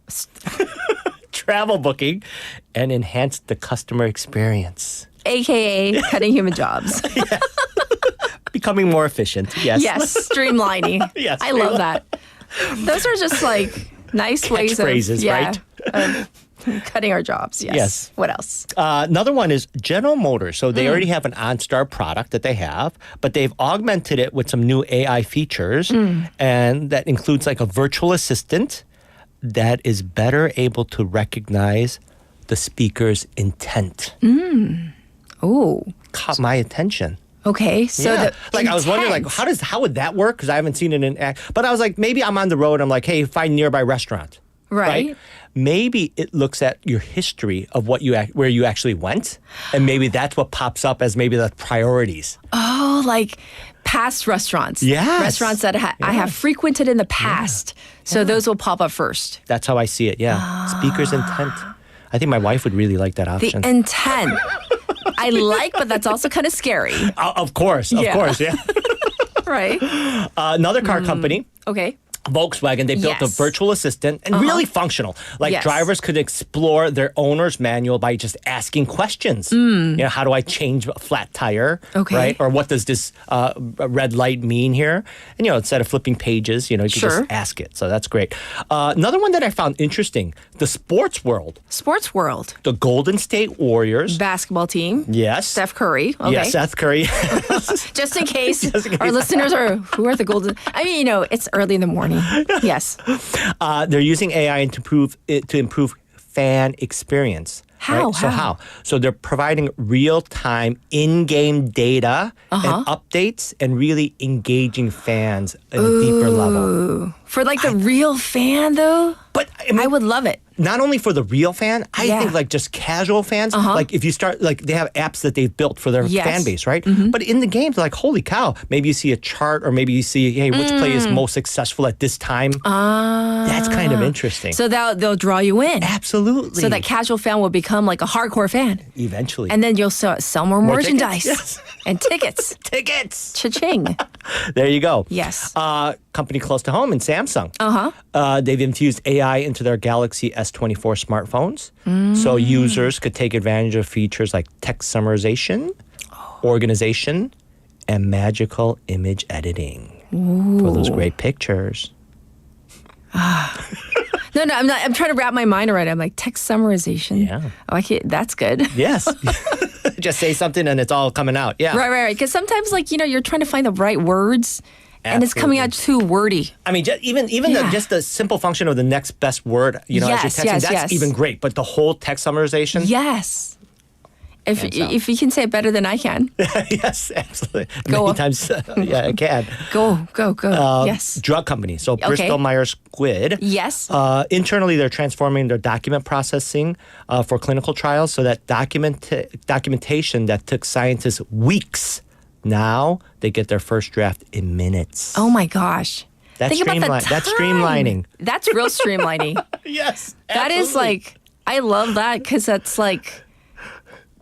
travel booking and enhance the customer experience. AKA cutting human jobs. Becoming more efficient, yes. Yes, streamlining. Yes, I love that. Those are just like nice ways of Catchphrases, right? of cutting our jobs. Yes. Yes. What else? Another one is General Motors. So they already have an OnStar product that they have, but they've augmented it with some new AI features, and that includes like a virtual assistant that is better able to recognize the speaker's intent. Oh. Caught my attention. Okay. So Yeah. the I was wondering, like, intent. how would that work? Because I haven't seen it in act. But I was like, maybe I'm on the road. I'm like, hey, find nearby restaurant. Right. Maybe it looks at your history of where you actually went, and maybe that's what pops up as maybe the priorities. Oh, like past restaurants. Yes. Restaurants that I have frequented in the past. So those will pop up first. That's how I see it. Yeah, speaker's intent. I think my wife would really like that option. The intent. I like, but that's also kind of scary. Of course, yeah. Right. Another car company. Okay. Volkswagen, they built a Yes. virtual assistant and really functional. Like Yes. drivers could explore their owner's manual by just asking questions. You know, how do I change a flat tire? Okay. Right? Or what does this red light mean here? And, you know, instead of flipping pages, you know, you can Sure. just ask it. So that's great. Another one that I found interesting, the sports world. Sports world. The Golden State Warriors. Basketball team. Yes. Steph Curry. Okay. Yeah, Seth Curry. Just in case our listeners are, who are the golden? I mean, you know, it's early in the morning. Yes. They're using AI to improve fan experience. How? Right? So How? how? So they're providing real-time in-game data and updates and really engaging fans at a deeper level. For like the real fan, though? But I mean, I would love it. Not only for the real fan, I Yeah. think like just casual fans. Like if you start, like they have apps that they've built for their Yes. fan base, right? But in the games, like holy cow, maybe you see a chart or maybe you see, hey, which play is most successful at this time. That's kind of interesting. So they'll draw you in. Absolutely. So that casual fan will become like a hardcore fan. Eventually. And then you'll sell more merchandise. tickets, yes. And tickets. Tickets. Cha-ching. There you go. Yes. Company close to home in Samsung. They've infused AI into their Galaxy S24 smartphones. So users could take advantage of features like text summarization, organization, and magical image editing for those great pictures. No, I'm not. I'm trying to wrap my mind around it. I'm like, text summarization. Yeah. Oh, I can't, that's good. Yes. Just say something and it's all coming out. Yeah. Right. Because sometimes, like, you know, you're trying to find the right words and it's coming out too wordy. I mean, even just the simple function of the next best word, you know, as you're texting, that's even great. But the whole text summarization? Yes. If you can say it better than I can. Yes, absolutely. Go. Many times, yeah, I can. Go. Yes. Drug company. So Bristol Myers Squibb. Yes. Internally, they're transforming their document processing for clinical trials so that documentation that took scientists weeks, now they get their first draft in minutes. Oh my gosh. That's Think about the time. That's streamlining. That's real streamlining. Yes. That is like, I love that because that's like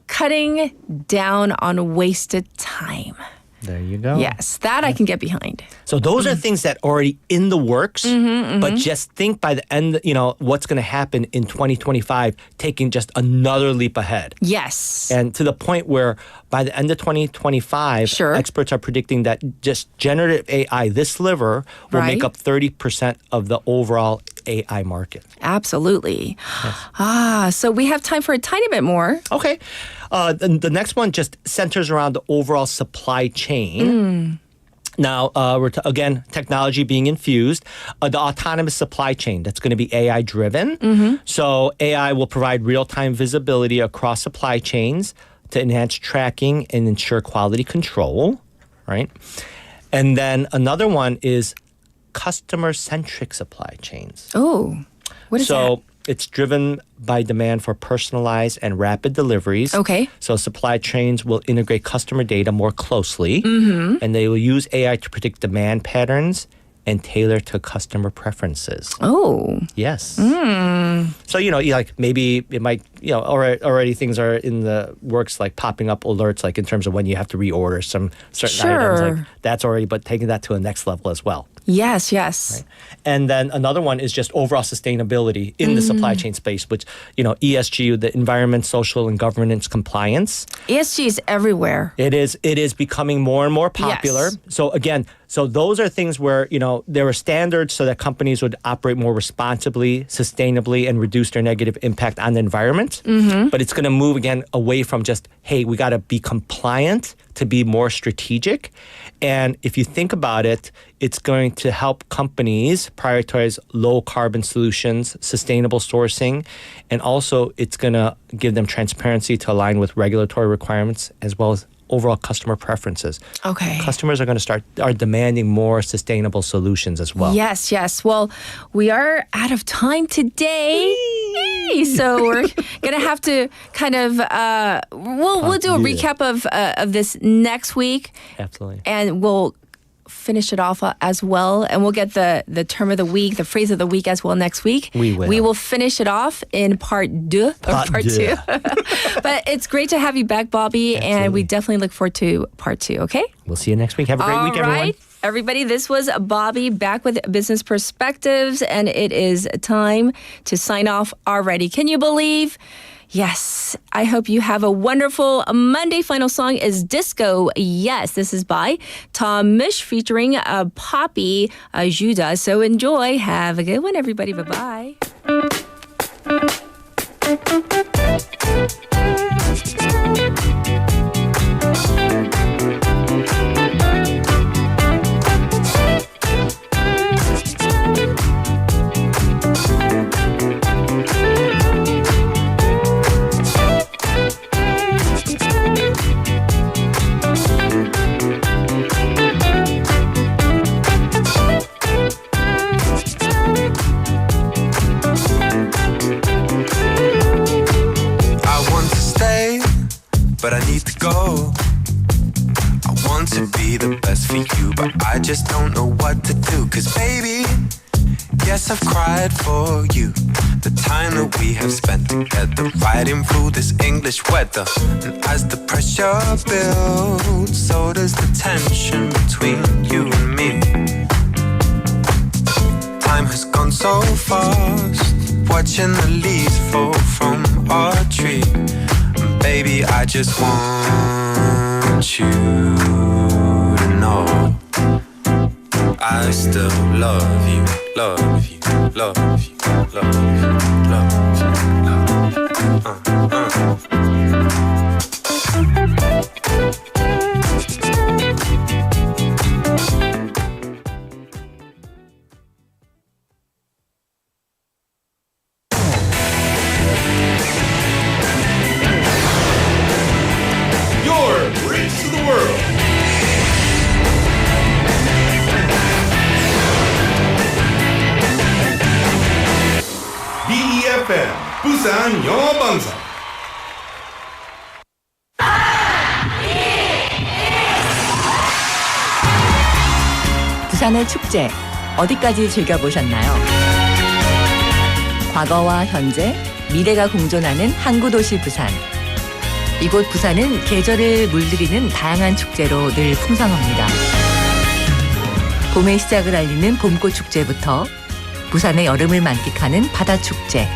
cutting down on wasted time. There you go. Yes, that I can get behind. So those are things that are already in the works, but just think by the end, you know, what's going to happen in 2025, taking just another leap ahead. Yes. And to the point where by the end of 2025, experts are predicting that just generative AI, this sliver, will make up 30% of the overall AI market. Absolutely. Yes. So we have time for a tiny bit more. Okay. The next one just centers around the overall supply chain. Now, again, technology being infused, the autonomous supply chain that's going to be AI driven. So AI will provide real-time visibility across supply chains to enhance tracking and ensure quality control, right? And then another one is customer-centric supply chains. Oh, what is that? So it's driven by demand for personalized and rapid deliveries. Okay. So supply chains will integrate customer data more closely, and they will use AI to predict demand patterns and tailor to customer preferences. Oh. Yes. So, you know, like maybe it might, you know, already things are in the works, like popping up alerts, like in terms of when you have to reorder some certain items. Like that's already, but taking that to a next level as well. Yes. Right. And then another one is just overall sustainability in the supply chain space, which, you know, ESG, the environment, social, and governance compliance. ESG is everywhere. It is becoming more and more popular. Yes. So again, those are things where, you know, there are standards so that companies would operate more responsibly, sustainably, and reduce their negative impact on the environment. But it's going to move again away from just, hey, we got to be compliant to be more strategic. And if you think about it, it's going to help companies prioritize low carbon solutions, sustainable sourcing, and also it's going to give them transparency to align with regulatory requirements as well as overall customer preferences. Okay. Customers are going to are demanding more sustainable solutions as well. Yes. Well, we are out of time today. So we're going to have to kind of, we'll do a recap of this next week. Absolutely. And we'll finish it off as well, and we'll get the term of the week, the phrase of the week as well next week. We will. We will finish it off in part two. But it's great to have you back, Bobby, and we definitely look forward to part 2, okay? We'll see you next week. Have a great week, everyone. Right. Everybody, this was Bobby back with Business Perspectives, and it is time to sign off already. Can you believe? Yes. I hope you have a wonderful Monday. Final song is Disco. Yes, this is by Tom Misch featuring Poppy Judah. So enjoy. Have a good one, everybody. Bye-bye. But I need to go. I want to be the best for you, but I just don't know what to do. 'Cause baby, yes, I've cried for you. The time that we have spent together, riding through this English weather. And as the pressure builds, so does the tension between you and me. Time has gone so fast, watching the leaves fall from our tree. Baby, I just want you to know I still love you, love you, love you, love you, love 부산영어방송. 부산의 축제 어디까지 즐겨보셨나요? 과거와 현재, 미래가 공존하는 항구도시 부산. 이곳 부산은 계절을 물들이는 다양한 축제로 늘 풍성합니다. 봄의 시작을 알리는 봄꽃 축제부터 부산의 여름을 만끽하는 바다 축제,